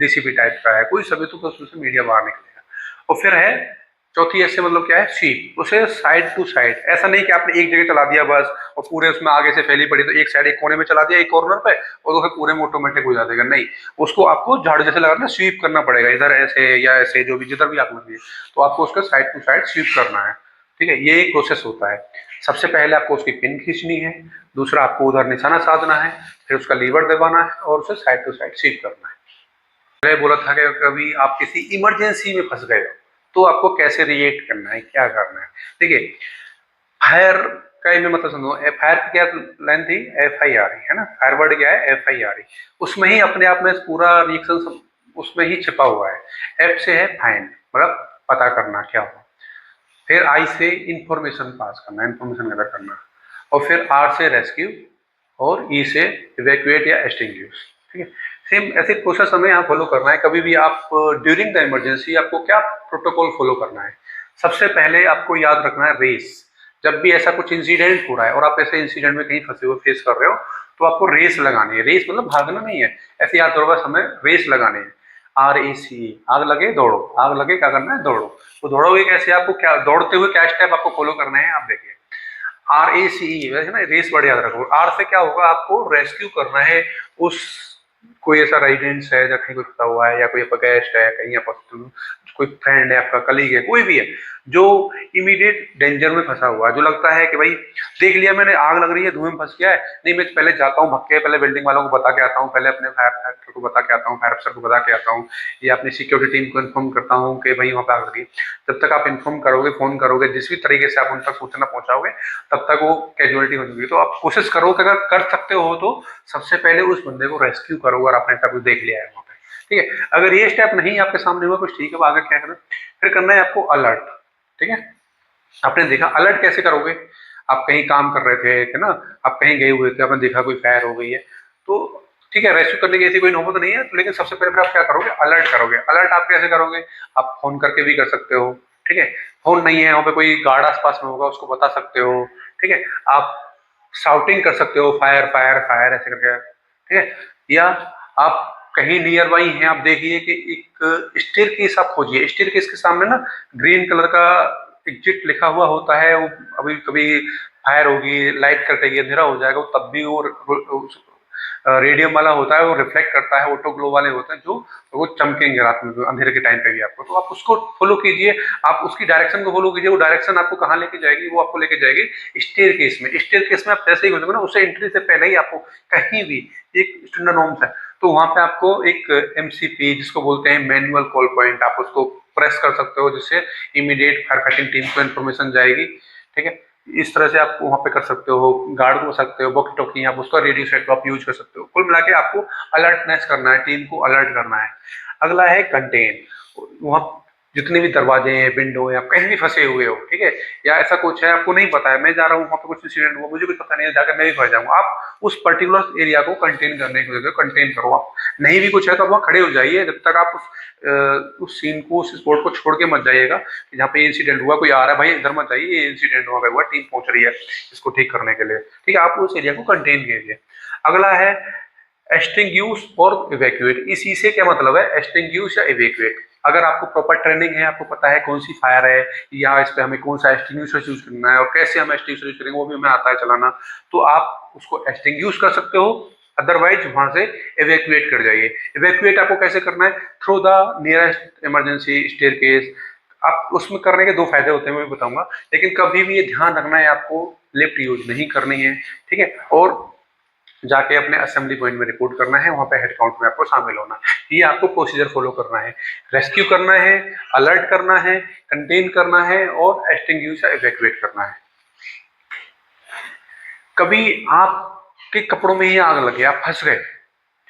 DCP टाइप का है, कोई सभी तो उसमें मीडिया बाहर निकलेगा। और फिर है चौथी एस से मतलब क्या है, स्वीप, उसे साइड टू साइड। ऐसा नहीं कि आपने एक जगह चला दिया बस और पूरे उसमें आगे से फैली पड़ी तो एक साइड एक कोने में चला दिया एक कॉर्नर पे और तो फिर पूरे में ऑटोमेटिक हो जाएगा, नहीं, उसको आपको झाड़ू जैसे लगाना, स्वीप करना पड़ेगा, इधर ऐसे या ऐसे, जो भी जिधर भी आप लगी तो आपको उसका साइड टू साइड स्वीप करना है, ठीक है। ये एक प्रोसेस होता है। सबसे पहले आपको उसकी पिन खींचनी है, दूसरा आपको उधर निशाना साधना है, फिर उसका लीवर दबाना है और उसे साइड टू साइड स्वीप करना है। मैंने बोला था कि कभी आप किसी इमरजेंसी में फंस गए हो तो आपको कैसे रिएक्ट करना है, क्या करना है। देखिए, फायर का ही मैं मतलब समझो, फायर की क्या लाइन थी, FIR है ना, फायर वर्ड क्या है, FIR, उसमें ही अपने आप में पूरा रिएक्शन उसमें ही छिपा हुआ है। F से है फाइंड, मतलब पता करना क्या हो, फिर I से इंफॉर्मेशन पास करना, इंफॉर्मेशन गैदर करना, और फिर R से रेस्क्यू, और E से इवैक्यूएट या एक्सटिंग्विश, ठीक है। सेम ऐसे प्रोसेस हमें यहाँ फॉलो करना है। कभी भी आप ड्यूरिंग द इमरजेंसी आपको क्या प्रोटोकॉल फॉलो करना है, सबसे पहले आपको याद रखना है रेस। जब भी ऐसा कुछ इंसिडेंट हो रहा है और आप ऐसे इंसिडेंट में कहीं फंसे हुए फेस कर रहे हो तो आपको रेस लगानी है। रेस मतलब भागना नहीं है, ऐसे याद होगा, हमें रेस लगानी है। RACE, आग लगे दौड़ो, आग लगे क्या करना है, दौड़ो। तो दौड़ोगे कैसे, आपको क्या दौड़ते हुए क्या स्टेप आपको फॉलो करना है, आप देखिए। RACE वैसे ना, रेस वर्ड याद रखो। R से क्या होगा, आपको रेस्क्यू करना है उस, कोई ऐसा रेजिडेंस है जहाँ कहीं कोई फंसा हुआ है, या कोई आपका गेस्ट है कहीं, आपका कोई फ्रेंड है, आपका कलीग है, कोई भी है जो इमीडिएट डेंजर में फंसा हुआ है, जो लगता है कि भाई देख लिया मैंने आग लग रही है, धुएं में फंस गया है, नहीं मैं पहले जाता हूँ, भक्के पहले बिल्डिंग वालों को बता के आता हूँ, पहले अपने फायर फाइटर को बता के आता हूँ, फायर अफसर को बता के आता हूँ, या अपनी सिक्योरिटी टीम को इन्फॉर्म करता हूँ कि भाई वहाँ पे आग लगी। जब तक आप इन्फॉर्म करोगे, फोन करोगे, जिस भी तरीके से आप उन तक सूचना पहुंचाओगे, तब तक वो कैजुअलिटी हो जाएगी। तो आप कोशिश करो कि अगर कर सकते हो तो सबसे पहले उस बंदे को रेस्क्यू करो अगर आपने ऐसा कुछ देख लिया है वहाँ पे, ठीक है। अगर ये स्टेप नहीं आपके सामने हुआ कुछ, ठीक है, आगे क्या करना, फिर करना है आपको अलर्ट, ठीक है। आपने देखा, अलर्ट कैसे करोगे, आप कहीं काम कर रहे थे, है ना, आप कहीं गए हुए थे, आपने देखा कोई फायर हो गई है, तो ठीक है, रेस्क्यू करने की ऐसी कोई नौबत नहीं है, तो लेकिन सबसे पहले आप क्या करोगे, अलर्ट करोगे। अलर्ट आप कैसे करोगे, आप फोन करके भी कर सकते हो, ठीक है। फोन नहीं है, वहाँ पे कोई गार्ड आसपास में होगा, उसको बता सकते हो, ठीक है। आप शाउटिंग कर सकते हो, फायर फायर फायर ऐसे करके, ठीक है। या आप कहीं नियर बाई हैं, आप देखिए कि एक स्टेयरकेस आप खोजिए, स्टेयरकेस के सामने ना ग्रीन कलर का एग्जिट लिखा हुआ होता है, वो अभी कभी फायर होगी, लाइट कटेगी, अंधेरा हो जाएगा, तब भी वो रेडियम वाला होता है, वो रिफ्लेक्ट करता है, ऑटो ग्लो वाले होते हैं जो वो चमकेंगे रात में अंधेरे के टाइम पे भी आपको, तो आप उसको फॉलो कीजिए, आप उसकी डायरेक्शन को फॉलो कीजिए। वो डायरेक्शन आपको कहाँ लेके जाएगी, वो आपको लेके जाएगी स्टेयर केस में। स्टेयर केस में आप जैसे ही घुसेंगे ना, उससे एंट्री से पहले ही आपको कहीं भी एक स्टैंडर्ड नॉर्म्स है, तो वहां पे आपको एक MCP जिसको बोलते हैं मैनुअल कॉल पॉइंट, आप उसको प्रेस कर सकते हो, जिससे इमीडिएट फायर फाइटिंग टीम को इन्फॉर्मेशन जाएगी, ठीक है। इस तरह से आप वहां पे कर सकते हो, गार्ड को सकते हो, वॉकी टॉकी आप उसका रेडियो सेट आप यूज कर सकते हो। कुल मिला के आपको अलर्टनेस करना है, टीम को अलर्ट करना है। अगला है कंटेन। वहां जितने भी दरवाजे हैं, विंडो है, आप कहीं भी फंसे हुए हो, ठीक है, या ऐसा कुछ है आपको नहीं पता है, मैं जा रहा हूँ वहां पे कुछ इंसिडेंट हुआ, मुझे कुछ पता नहीं है, जाकर मैं भी फंस जाऊंगा, आप उस पर्टिकुलर एरिया को कंटेन करने की वजह कंटेन करो। आप नहीं भी कुछ है तो आप वहाँ खड़े हो जाइए, जब तक आप उस सीन को, उस स्पॉट को छोड़ के मत जाइएगा कि जहाँ पे इंसिडेंट हुआ, कोई आ रहा है भाई इधर मत जाइए, ये इंसिडेंट हुआ, टीम पहुंच रही है इसको ठीक करने के लिए, ठीक है, आप उस एरिया को कंटेन कीजिए। अगला है एक्सटिंग्विश और इवैक्यूएट। इसी से क्या मतलब है, एक्सटिंग्विश या इवैक्यूएट। अगर आपको प्रॉपर ट्रेनिंग है, आपको पता है कौन सी फायर है या इस पे हमें कौन सा एक्सटिंग्विशर यूज करना है और कैसे हम एक्सटिंग्विशर यूज करेंगे, वो भी हमें आता है चलाना, तो आप उसको एक्सटिंग्विश कर सकते हो, अदरवाइज वहां से इवैक्यूएट कर जाइए। इवैक्यूएट आपको कैसे करना है, through the nearest emergency staircase, आप उसमें करने के दो फायदे होते हैं, मैं भी बताऊंगा। लेकिन कभी भी ये ध्यान रखना है आपको लिफ्ट यूज नहीं करनी है, ठीक है। और जाके अपने असेंबली पॉइंट में रिपोर्ट करना है, वहां पे हेड काउंट में आपको शामिल होना है। ये आपको प्रोसीजर फॉलो करना है। रेस्क्यू करना है, अलर्ट करना है, कंटेन करना है और एक्सटिंग्विश या इवैक्यूएट करना है। कभी आपके कपड़ों में ही आग लगे, आप फंस गए,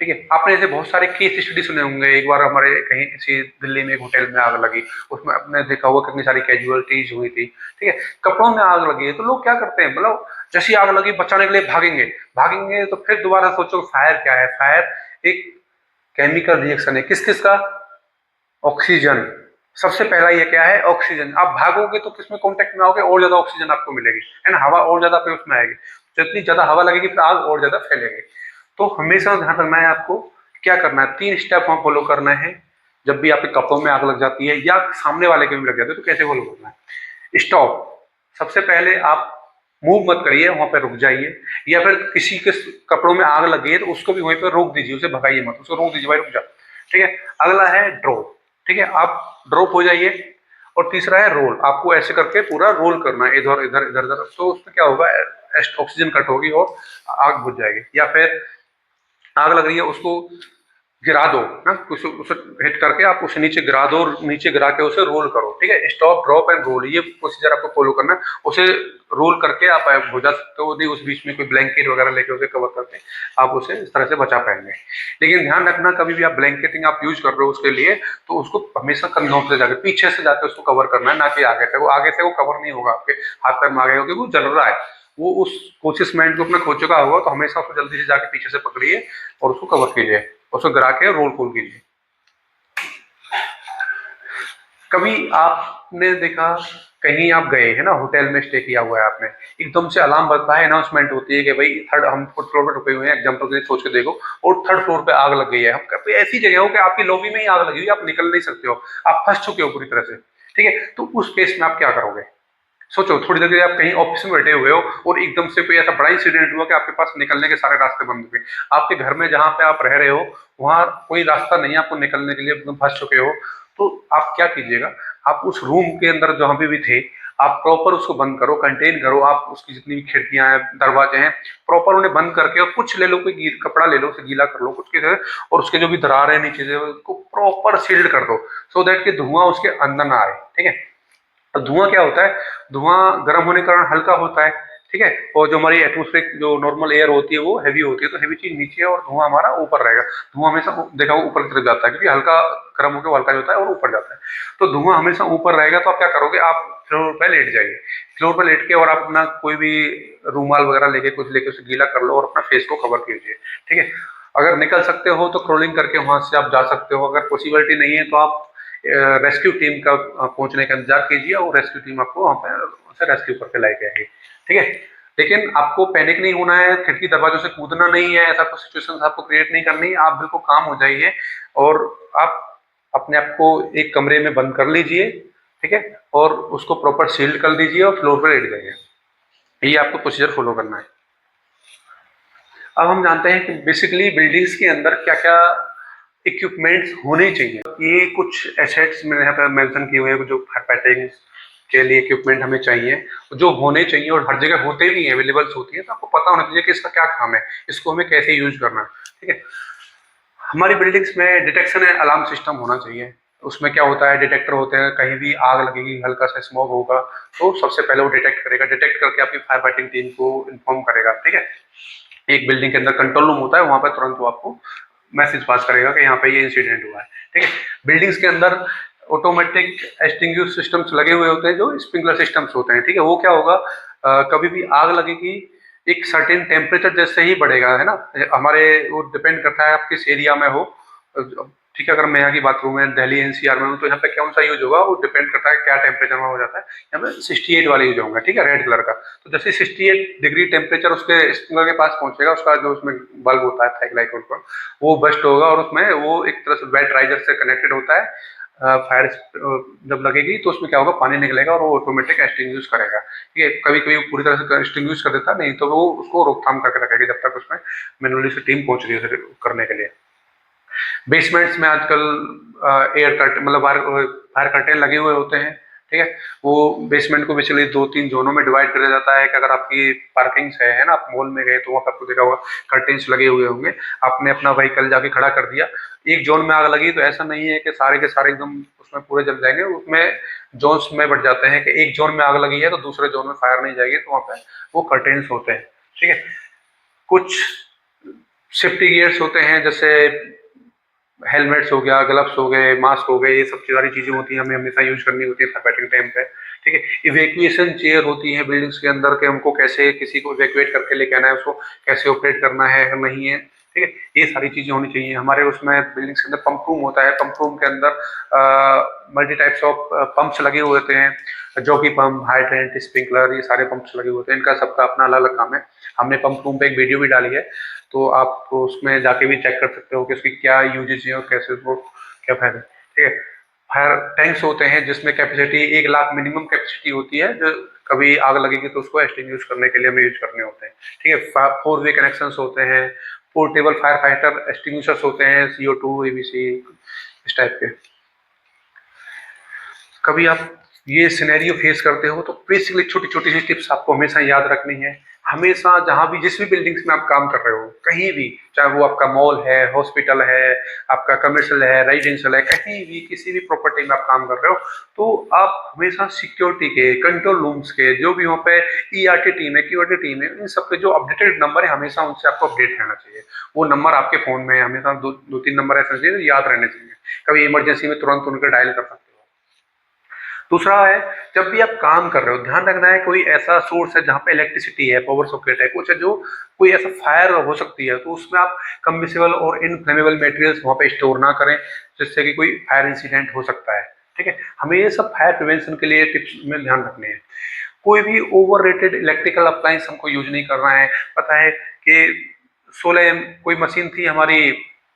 ठीक है। आपने ऐसे बहुत सारे केस स्टडी सुने होंगे। एक बार हमारे कहीं इसी दिल्ली में एक होटल में आग लगी, उसमें आपने देखा होगा कितनी सारी कैजुअलिटीज हुई थी, ठीक है। कपड़ों में आग लगी है तो लोग क्या करते हैं, मतलब जैसी आग लगी बचाने के लिए भागेंगे, भागेंगे तो फिर दोबारा सोचो फायर क्या है। फायर एक केमिकल रिएक्शन है, किस किस का, ऑक्सीजन। सबसे पहला ये क्या है, ऑक्सीजन। आप भागोगे तो किसमें कांटेक्ट में आओगे, और ज्यादा ऑक्सीजन आपको मिलेगी, है ना, हवा और ज्यादा फिर उसमें आएगी, जितनी ज्यादा हवा लगेगी फिर आग और ज्यादा फैलेगी। तो हमेशा ध्यान रखना है आपको, क्या करना है, 3 स्टेप वहां फॉलो करना है। जब भी आपके कपड़ों में आग लग जाती है या सामने वाले के भी लग जाती है तो कैसे फॉलो करना है। स्टॉप, सबसे पहले आप मूव मत करिए, वहां पर रुक जाइए। या फिर किसी के कपड़ों में आग लगी है तो उसको भी वहीं पर रोक दीजिए, उसे भगाइए मत, उसको रोक दीजिए, भाई रुक जा, ठीक है। अगला है ड्रॉप, ठीक है, आप ड्रॉप हो जाइए। और तीसरा है रोल, आपको ऐसे करके पूरा रोल करना है, इधर इधर इधर इधर। तो उसमें क्या होगा, ऑक्सीजन कट होगी और आग बुझ जाएगी। या फिर आग लग रही है, उसको गिरा दो ना, उसे हिट करके आप उसे नीचे गिरा दो, और नीचे गिरा के उसे रोल करो, ठीक है। स्टॉप, ड्रॉप एंड रोल, ये प्रोसीजर आपको फॉलो करना है। उसे रोल करके आप बुझा सकते हो, नहीं उस बीच में कोई ब्लैंकेट वगैरह लेके उसे कवर करके आप उसे इस तरह से बचा पाएंगे। लेकिन ध्यान रखना, कभी भी आप ब्लैंकेटिंग आप यूज कर रहे हो उसके लिए, तो उसको हमेशा कंधों से जाके, पीछे से जाके उसको कवर करना है, ना कि आगे से। वो आगे से वो कवर नहीं होगा, आपके हाथ पैर में आ गए, क्योंकि वो जल रहा है, वो उस कोशिश माइंड को अपना खो चुका होगा। तो हमेशा उसको जल्दी से जाके पीछे से पकड़िए और उसको कवर कीजिए, उसको गिरा के रोल कॉल कीजिए। कभी आपने देखा, कहीं आप गए है ना, होटल में स्टे किया हुआ है आपने, एकदम से अलार्म बजता है, अनाउंसमेंट होती है कि भाई थर्ड, हम 4th फ्लोर पे रुके हुए हैं, एग्जाम्पल के लिए सोच के देखो, और 3rd फ्लोर पे आग लग गई है। हम कोई ऐसी जगह हो कि आपकी लॉबी में ही आग लगी हुई, आप निकल नहीं सकते हो, आप फंस चुके हो पूरी तरह से, ठीक है। तो उस केस में आप क्या करोगे, सोचो। थोड़ी देर के लिए आप कहीं ऑफिस में बैठे हुए हो और एकदम से कोई ऐसा बड़ा इंसिडेंट हुआ कि आपके पास निकलने के सारे रास्ते बंद हो गए। आपके घर में जहां पे आप रह रहे हो वहां कोई रास्ता नहीं है आपको निकलने के लिए, एकदम फंस चुके हो। तो आप क्या कीजिएगा, आप उस रूम के अंदर जहां पे भी थे, आप प्रॉपर उसको बंद करो, कंटेन करो। आप उसकी जितनी भी खिड़कियां हैं, दरवाजे हैं, प्रॉपर उन्हें बंद करके, और कुछ ले लो, कोई कपड़ा ले लो, उसे गीला कर लो कुछ के, और उसके जो भी दरार है नीचे से उसको प्रॉपर सील्ड कर दो, सो दैट कि धुआं उसके अंदर ना आए, ठीक है। अब धुआं क्या होता है, धुआं गर्म होने के कारण हल्का होता है, ठीक है। और जो हमारी एटमोस्फेरिक जो नॉर्मल एयर होती है वो हैवी होती है, तो हैवी चीज नीचे है और धुआं हमारा ऊपर रहेगा। धुआं हमेशा देखा वो ऊपर की तरफ जाता है, क्योंकि हल्का गर्म होकर हल्का होता है और ऊपर जाता है, तो धुआं हमेशा ऊपर रहेगा। तो आप क्या करोगे, आप फ्लोर पे लेट जाइए, फ्लोर पे लेट के, और आप अपना कोई भी रूमाल वगैरह लेके, कुछ लेके उसे गीला कर लो और अपना फेस को कवर कीजिए, ठीक है। अगर निकल सकते हो तो क्रोलिंग करके वहां से आप जा सकते हो। अगर पॉसिबिलिटी नहीं है तो आप रेस्क्यू टीम का पहुंचने का इंतजार कीजिए, और रेस्क्यू टीम आपको वहां पर रेस्क्यू करके लाएगी आएगी, ठीक है। लेकिन आपको पैनिक नहीं होना है, खिड़की दरवाजों से कूदना नहीं है, ऐसा कुछ सिचुएशन आपको क्रिएट नहीं करनी है। आप बिल्कुल काम हो जाइए और आप अपने आप को एक कमरे में बंद कर लीजिए, ठीक है, और उसको प्रॉपर सील्ड कर दीजिए और फ्लोर पर लेट जाइए। ये आपको प्रोसीजर फॉलो करना है। अब हम जानते हैं कि बेसिकली बिल्डिंग्स के अंदर क्या क्या इक्विपमेंट्स होने चाहिए। ये कुछ एसेट्स मैंने यहाँ पे मेंशन किए हुए हैं जो फायर फाइटिंग के लिए इक्विपमेंट हमें चाहिए, जो होने चाहिए, और हर जगह होते भी हैं, अवेलेबल्स होती है। तो आपको पता होना चाहिए कि इसका क्या काम है, इसको हमें कैसे यूज करना है, ठीक है। हमारी बिल्डिंग्स में डिटेक्शन एंड अलार्म सिस्टम होना चाहिए। उसमें क्या होता है, डिटेक्टर होते हैं, कहीं भी आग लगेगी, हल्का सा स्मोक होगा तो सबसे पहले वो डिटेक्ट करेगा, डिटेक्ट करके आपकी फायर फाइटिंग टीम को इन्फॉर्म करेगा, ठीक है। एक बिल्डिंग के अंदर कंट्रोल रूम होता है, वहां पर तुरंत वो आपको मैसेज पास करेगा कि यहाँ पे ये इंसिडेंट हुआ है, ठीक है। बिल्डिंग्स के अंदर ऑटोमेटिक एक्सटिंग्विश सिस्टम्स लगे हुए होते हैं, जो स्प्रिंकलर सिस्टम्स होते हैं, ठीक है। वो क्या होगा, कभी भी आग लगेगी एक सर्टेन टेम्परेचर जैसे ही बढ़ेगा, है ना, हमारे वो डिपेंड करता है आप किस एरिया में हो, ठीक है। अगर मैं यहाँ की बात करूँ, मैं दिल्ली एनसीआर में हूँ, तो यहाँ पे कौन सा यूज होगा वो डिपेंड करता है क्या टेम्परेचर में हो जाता है। यहाँ पे 68 वाला यूज होगा, ठीक है, रेड कलर का। तो जैसे 68 डिग्री टेम्परेचर उसके स्प्रिंकलर के पास पहुंचेगा, उसका जो उसमें बल्ब होता है थाइक वो बस्ट होगा, और उसमें वो एक तरह से वेट राइजर से कनेक्टेड होता है। फायर जब लगेगी तो उसमें क्या होगा, पानी निकलेगा और वो ऑटोमेटिक एक्सटिंग्विश करेगा, ठीक है। कभी कभी पूरी तरह से एक्सटिंग्विश कर देता, नहीं तो वो उसको रोकथाम करके रखेगा जब तक उसमें मैनुअली से टीम पहुंच रही है करने के लिए। बेसमेंट्स में आजकल एयर कट, मतलब फायर कर्टेन लगे हुए होते हैं, ठीक है। वो बेसमेंट को बेसिकली 2-3 जोनों में डिवाइड कर जाता है कि अगर आपकी पार्किंग है ना, आप मॉल में गए तो वहाँ पर आपको देखा होगा कर्टेन्स लगे हुए होंगे, आपने अपना व्हीकल जाके खड़ा कर दिया, एक जोन में आग लगी तो ऐसा नहीं है कि सारे के सारे एकदम उसमें पूरे जल जाएंगे, उसमें जोन्स में बढ़ जाते हैं कि एक जोन में आग लगी है तो दूसरे जोन में फायर नहीं जाएगी, तो वहाँ पे वो कर्टेन्स होते हैं, ठीक है। कुछ सेफ्टी गियर्स होते हैं, जैसे हेलमेट्स हो गया, ग्लव्स हो गए, मास्क हो गए, ये सब सारी चीजें होती हैं, हमें हमेशा यूज करनी होती है फायर टाइम पे, ठीक है। इवैक्यूएशन चेयर होती है बिल्डिंग्स के अंदर के, हमको कैसे किसी को इवैक्यूएट करके लेके आना है, उसको कैसे ऑपरेट करना है नहीं है, ठीक है। ये सारी चीजें होनी चाहिए हमारे उसमें। बिल्डिंग्स के अंदर पंप रूम होता है, पंप रूम के अंदर मल्टी टाइप्स ऑफ पंप्स लगे हुए होते हैं, जॉकी पंप, हाइड्रेंट, स्प्रिंकलर, ये सारे पंप्स लगे होते हैं, इनका सबका अपना अलग अलग काम है। हमने पंप रूम पे एक वीडियो भी डाली है, तो आप उसमें जाके भी चेक कर सकते हो कि उसकी क्या यूजेज है और कैसे उसको क्या फायदा है, ठीक है। फायर टैंक्स होते हैं जिसमें कैपेसिटी 1 लाख मिनिमम कैपेसिटी होती है, जो कभी आग लगेगी तो उसको एक्सटिंग्विश करने के लिए हमें यूज करने होते हैं, ठीक है। 4 वे कनेक्शंस होते हैं, पोर्टेबल फायर फाइटर एक्सटिंग्विशर्स होते हैं, CO2, ABC, इस टाइप के। कभी आप ये सिनेरियो फेस करते हो तो बेसिकली छोटी छोटी सी टिप्स आपको हमेशा याद रखनी है। हमेशा जहां भी जिस भी बिल्डिंग्स में आप काम कर रहे हो, कहीं भी, चाहे वो आपका मॉल है, हॉस्पिटल है, आपका कमर्शियल है, रेजिडेंशियल है, कहीं भी किसी भी प्रॉपर्टी में आप काम कर रहे हो, तो आप हमेशा सिक्योरिटी के, कंट्रोल रूम्स के, जो भी वहाँ पे ERT टीम है, QRT टीम है, इन सबके जो अपडेटेड नंबर है, हमेशा उनसे आपको अपडेट रहना चाहिए। वो नंबर आपके फोन में हमेशा दो तीन नंबर ऐसे चाहिए याद रहने चाहिए, कभी इमरजेंसी में तुरंत उनके डायल कर सकते हो। दूसरा है, जब भी आप काम कर रहे हो ध्यान रखना है, कोई ऐसा सोर्स है जहाँ पे इलेक्ट्रिसिटी है, पावर सॉकेट है, कुछ है जो कोई ऐसा फायर हो सकती है, तो उसमें आप कम्बिसेबल और इनफ्लेमेबल मटेरियल्स वहाँ पे स्टोर ना करें, जिससे कि कोई फायर इंसिडेंट हो सकता है, ठीक है। हमें ये सब फायर प्रिवेंशन के लिए टिप्स में ध्यान रखने हैं। कोई भी ओवर रेटेड इलेक्ट्रिकल अप्लायंस हमको यूज नहीं करना है। पता है कि 16 कोई मशीन थी हमारी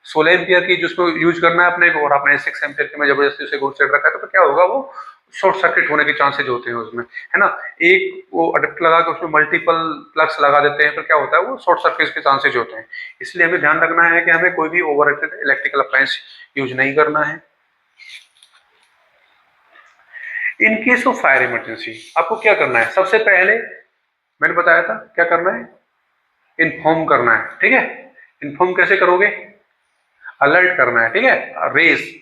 16 एम्पियर की, जिसको यूज करना है अपने को, और आपने 6 एम्पियर की में जबरदस्ती उसे घुस रखा है, तो क्या होगा, वो शॉर्ट सर्किट होने के चांसेज होते हैं उसमें, है ना। एक वो अडेप्टर लगा के उसमें मल्टीपल प्लग्स लगा देते हैं, फिर क्या होता है, वो शॉर्ट सर्किट के चांसेज होते हैं। इसलिए हमें ध्यान रखना है कि हमें कोई भी over rated electrical appliance use नहीं करना है। In case of fire emergency आपको क्या करना है, सबसे पहले मैंने बताया था क्या करना है, इन्फॉर्म करना है, ठीक है। इन्फॉर्म कैसे करोगे, अलर्ट करना है, ठीक है, रेस,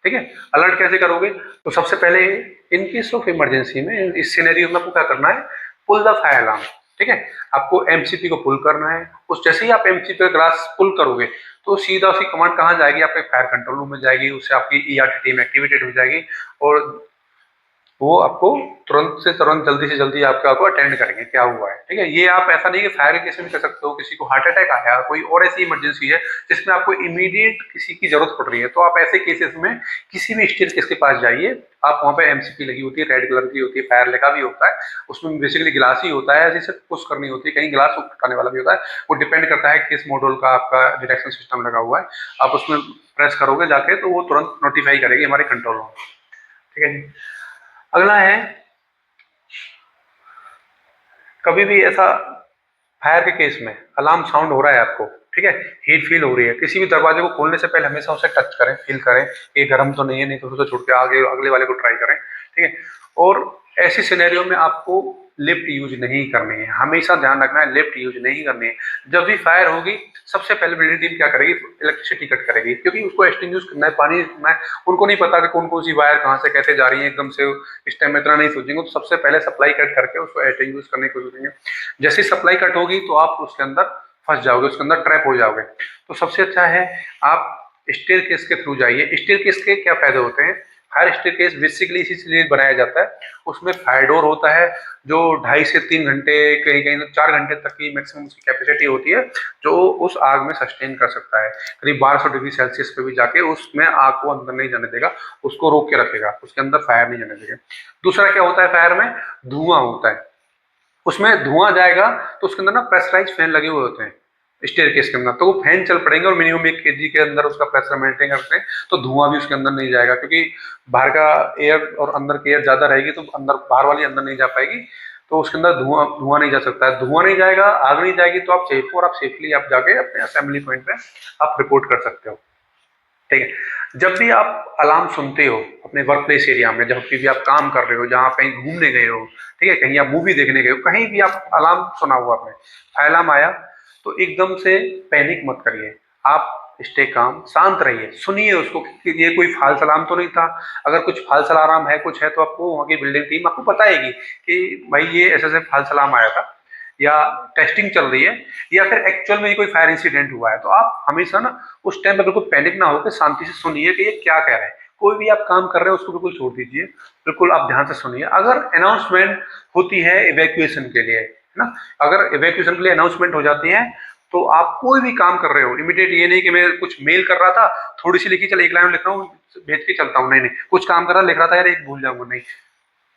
ठीक है। अलर्ट कैसे करोगे, तो सबसे पहले इन केस ऑफ इमरजेंसी में, इस सिनेरियो में आपको क्या करना है, पुल द फायर अलार्म, ठीक है। आपको MCP को पुल करना है। उस जैसे ही आप MCP का ग्लास पुल करोगे तो सीधा उसकी कमांड कहाँ जाएगी, आपके फायर कंट्रोल रूम में जाएगी, उससे आपकी ERT टीम एक्टिवेटेड हो जाएगी, और वो आपको तुरंत से तुरंत, जल्दी से जल्दी आपको अटेंड करेंगे क्या हुआ है, ठीक है। ये आप ऐसा नहीं कि फायर केस में कर सकते हो, किसी को हार्ट अटैक आया, कोई और ऐसी इमरजेंसी है जिसमें आपको इमीडिएट किसी की जरूरत पड़ रही है, तो आप ऐसे केसेस में किसी भी स्टेयर केस के पास जाइए। आप वहाँ पे MCP लगी होती है, रेड कलर की होती है, फायर लिखा भी होता है, उसमें बेसिकली गिलास ही होता है, जिसे पुश करनी होती है, कहीं गिलास उठाने वाला भी होता है, वो डिपेंड करता है किस मॉडल का आपका डिटेक्शन सिस्टम लगा हुआ है। आप उसमें प्रेस करोगे जाके तो वो तुरंत नोटिफाई करेगी हमारे कंट्रोल रूम, ठीक है जी। अगला है, कभी भी ऐसा फायर के केस में अलार्म साउंड हो रहा है आपको, ठीक है, हीट फील हो रही है, किसी भी दरवाजे को खोलने से पहले हमेशा उसे टच करें, फील करें ये गर्म तो नहीं है, नहीं तो उसे छोड़ के आगे अगले वाले को ट्राई करें, ठीक है। और ऐसी सिनेरियो में आपको लिफ्ट यूज नहीं करनी है, हमेशा ध्यान रखना है, लिफ्ट यूज नहीं करनी है। जब भी फायर होगी सबसे पहले बिल्डिंग टीम क्या करेगी, इलेक्ट्रिसिटी कट करेगी, क्योंकि उसको एक्सटिंग्विश करना है, पानी में उनको नहीं पता कि कौन कौन सी वायर कहाँ से कैसे जा रही है, एकदम से इस टाइम में इतना नहीं सोचेंगे, तो सबसे पहले सप्लाई कट करके उसको एक्सटिंग्विश करने की कोशिश करेंगे। जैसे सप्लाई कट होगी तो आप उसके अंदर फंस जाओगे, उसके अंदर ट्रैप हो जाओगे। तो सबसे अच्छा है आप स्टेयर केस के थ्रू जाइए। स्टेयर केस के क्या फायदे होते हैं, फायर स्टेयर केस बेसिकली इसीलिए बनाया जाता है, उसमें फायर डोर होता है जो 2.5 से 3 घंटे, कहीं कहीं 4 घंटे तक की मैक्सिमम उसकी कैपेसिटी होती है, जो उस आग में सस्टेन कर सकता है। करीब 1200 डिग्री सेल्सियस पे भी जाके उसमें आग को अंदर नहीं जाने देगा, उसको रोक के रखेगा, उसके अंदर फायर नहीं जाने देगा। दूसरा क्या होता है, फायर में धुआं होता है, उसमें धुआं जाएगा तो उसके अंदर ना प्रेशराइज फैन लगे हुए होते हैं स्टेयर केस के अंदर, तो वो फैन चल पड़ेंगे और मिनिमम 1 kg के अंदर उसका प्रेशर मेंटेन करते हैं, तो धुआं भी उसके अंदर नहीं जाएगा, क्योंकि बाहर का एयर और अंदर की एयर ज्यादा रहेगी तो अंदर बाहर वाली अंदर नहीं जा पाएगी, तो उसके अंदर धुआं नहीं जा सकता है। धुआं नहीं जाएगा, आग नहीं जाएगी, तो आप सेफ हो और आप सेफली आप जाके अपने असेंबली पॉइंट पे आप रिपोर्ट कर सकते हो। ठीक है। जब भी आप अलार्म सुनते हो अपने वर्क प्लेस एरिया में, जब भी आप काम कर रहे हो, जहाँ कहीं घूमने गए हो, ठीक है, कहीं आप मूवी देखने गए हो, कहीं भी आप अलार्म सुना हुआ आपने, अलार्म आया, तो एकदम से पैनिक मत करिए। आप स्टे काम, शांत रहिए, सुनिए उसको कि ये कोई फाल्स अलार्म तो नहीं था। अगर कुछ फाल्स अलार्म है, कुछ है, तो आपको वहाँ की बिल्डिंग टीम आपको बताएगी कि भाई ये ऐसे ऐसे फाल्स अलार्म आया था, या टेस्टिंग चल रही है, या फिर एक्चुअल में ही कोई फायर इंसिडेंट हुआ है। तो आप हमेशा ना उस टाइम पे बिल्कुल पैनिक ना होकर शांति से सुनिए कि ये क्या कह रहे हैं। कोई भी आप काम कर रहे हो उसको बिल्कुल छोड़ दीजिए, बिल्कुल आप ध्यान से सुनिए। अगर अनाउंसमेंट होती है इवैक्यूएशन के लिए, है ना, अगर इवैक्यूएशन के लिए अनाउंसमेंट हो जाती है, तो आप कोई भी काम कर रहे हो, इमीडिएट ये नहीं कि मैं कुछ मेल कर रहा था, थोड़ी सी लिखी, चल एक लाइन लिख रहा हूँ, भेज के चलता हूँ, नहीं नहीं, कुछ काम कर रहा लिख रहा था, यार एक भूल जाऊंगा, नहीं,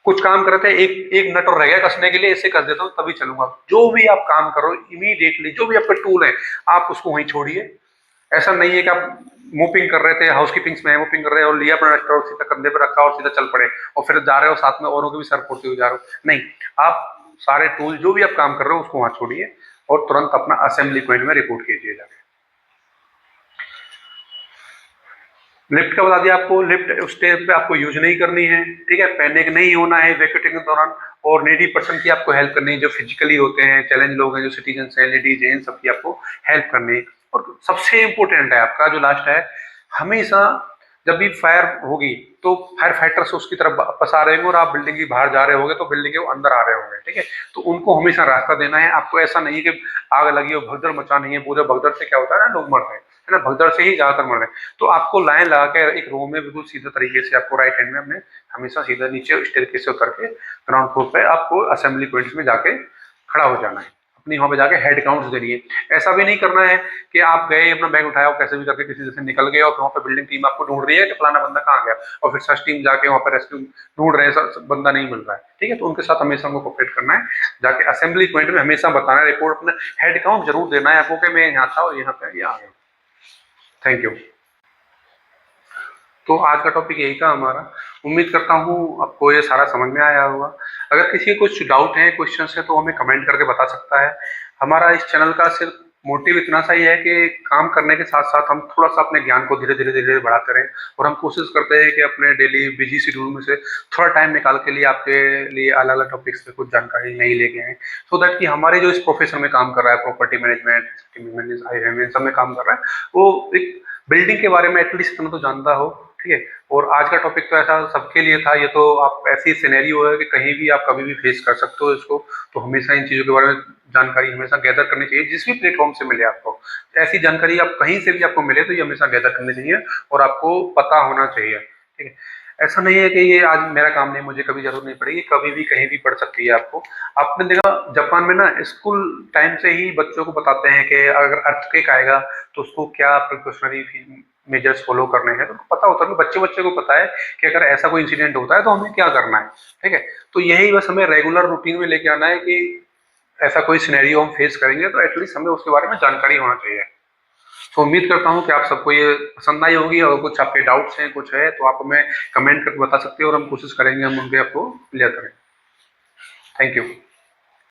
कुछ काम करते हैं, एक एक नट और रह गया कसने के लिए, इसे कस देता हूँ तभी चलूंगा। जो भी आप काम करो इमीडिएटली, जो भी आपका टूल है आप उसको वहीं छोड़िए। ऐसा नहीं है कि आप मोपिंग कर रहे थे, हाउसकीपिंग में मोपिंग कर रहे हो और लिया अपना डस्टर और सीधा कंधे पर रखा और सीधा चल पड़े, और फिर जा रहे हो साथ में औरों के भी सर फोड़ते हुए जा रहे हो, नहीं। आप सारे टूल जो भी आप काम कर रहे हो उसको वहां छोड़िए और तुरंत अपना असेंबली पॉइंट में रिपोर्ट कीजिए जाके। लिफ्ट का बता दिया आपको, लिफ्ट उस टाइम पे आपको यूज नहीं करनी है, ठीक है, पैनिक नहीं होना है वैकेटिंग के दौरान, और नीडी पर्सन की आपको हेल्प करनी है, जो फिजिकली होते हैं, चैलेंज लोग हैं, जो सिटीजन हैं, लेडीज हैं, सबकी आपको हेल्प करनी है। और सबसे इंपॉर्टेंट है आपका जो लास्ट है, हमेशा जब भी फायर होगी तो फायर फाइटर्स उसकी तरफ वापस आ रहे होंगे और आप बिल्डिंग के बाहर जा रहे होंगे तो बिल्डिंग के अंदर आ रहे होंगे, ठीक है, तो उनको हमेशा रास्ता देना है आपको। ऐसा नहीं है कि आग लगी और भगदड़ मचानी है, पूरे भगदड़ से क्या होता है ना, लोग मर रहे हैं, है ना, भगदड़ से ही ज्यादातर मर रहे हैं। तो आपको लाइन लगा के एक रो में बिल्कुल सीधा तरीके से आपको राइट हैंड में अपने हमेशा सीधा नीचे स्टेयरकेस से उतर के ग्राउंड फ्लोर पे आपको असेंबली पॉइंट्स में जाके खड़ा हो जाना है, अपनी वहां पे जाके हेड काउंट्स देनी है। ऐसा भी नहीं करना है कि आप गए अपना बैग उठाया और कैसे भी करके किसी जैसे निकल गए और वहां पे बिल्डिंग टीम आपको ढूंढ रही है कि फलाना बंदा कहाँ गया, और फिर सर्च टीम जाके वहां पर रेस्क्यू ढूंढ रहे हैं, बंदा नहीं मिल रहा है, ठीक है, तो उनके साथ हमेशा हमको कोऑपरेट करना है। जाके असेंबली पॉइंट में हमेशा बताना है, रिपोर्ट अपना हेड काउंट जरूर देना है आपको कि मैं यहाँ था और यहाँ पे आ गया। Thank you. तो आज का टॉपिक यही था हमारा। उम्मीद करता हूँ आपको ये सारा समझ में आया होगा। अगर किसी को कुछ डाउट है, क्वेश्चन है, तो हमें कमेंट करके बता सकता है। हमारा इस चैनल का सिर्फ मोटिव इतना सा ही है कि काम करने के साथ साथ हम थोड़ा सा अपने ज्ञान को धीरे धीरे धीरे बढ़ाते रहें, और हम कोशिश करते हैं कि अपने डेली बिजी शेड्यूल में से थोड़ा टाइम निकाल के लिए आपके लिए अलग अलग टॉपिक्स पे कुछ जानकारी नहीं लेके आए, सो दैट कि हमारे जो इस प्रोफेशन में काम कर रहा है, प्रॉपर्टी मैनेजमेंट सब में काम कर रहा है, वो एक बिल्डिंग के बारे में एटलीस्ट इतना तो जानता हो, ठीक है। और आज का टॉपिक तो ऐसा सबके लिए था, ये तो आप ऐसी सिनेरियो है कि कहीं भी आप कभी भी फेस कर सकते हो इसको, तो हमेशा इन चीज़ों के बारे में जानकारी हमेशा गैदर करनी चाहिए, जिस भी प्लेटफॉर्म से मिले आपको। ऐसी जानकारी आप कहीं से भी आपको मिले तो ये हमेशा गैदर करनी चाहिए और आपको पता होना चाहिए, ठीक है। ऐसा नहीं है कि ये आज मेरा काम नहीं, मुझे कभी जरूरत नहीं पड़ेगी, कभी भी कहीं भी पड़ सकती है आपको। आपने देखा जापान में ना स्कूल टाइम से ही बच्चों को बताते हैं कि अगर अर्थक्वेक आएगा तो उसको क्या प्रिकॉशनरी मेजर्स फॉलो करने हैं, तो पता होता है, बच्चे बच्चे को पता है कि अगर ऐसा कोई इंसिडेंट होता है तो हमें क्या करना है, ठीक है। तो यही बस हमें रेगुलर रूटीन में लेके आना है कि ऐसा कोई सिनेरियो हम फेस करेंगे तो एटलीस्ट हमें उसके बारे में जानकारी होना चाहिए। तो उम्मीद करता हूँ कि आप सबको ये पसंद आई होगी, और कुछ आपके डाउट्स हैं, कुछ है, तो आप हमें कमेंट करके बता सकते हो और हम कोशिश करेंगे हम उनके आपको क्लियर करें। Thank you.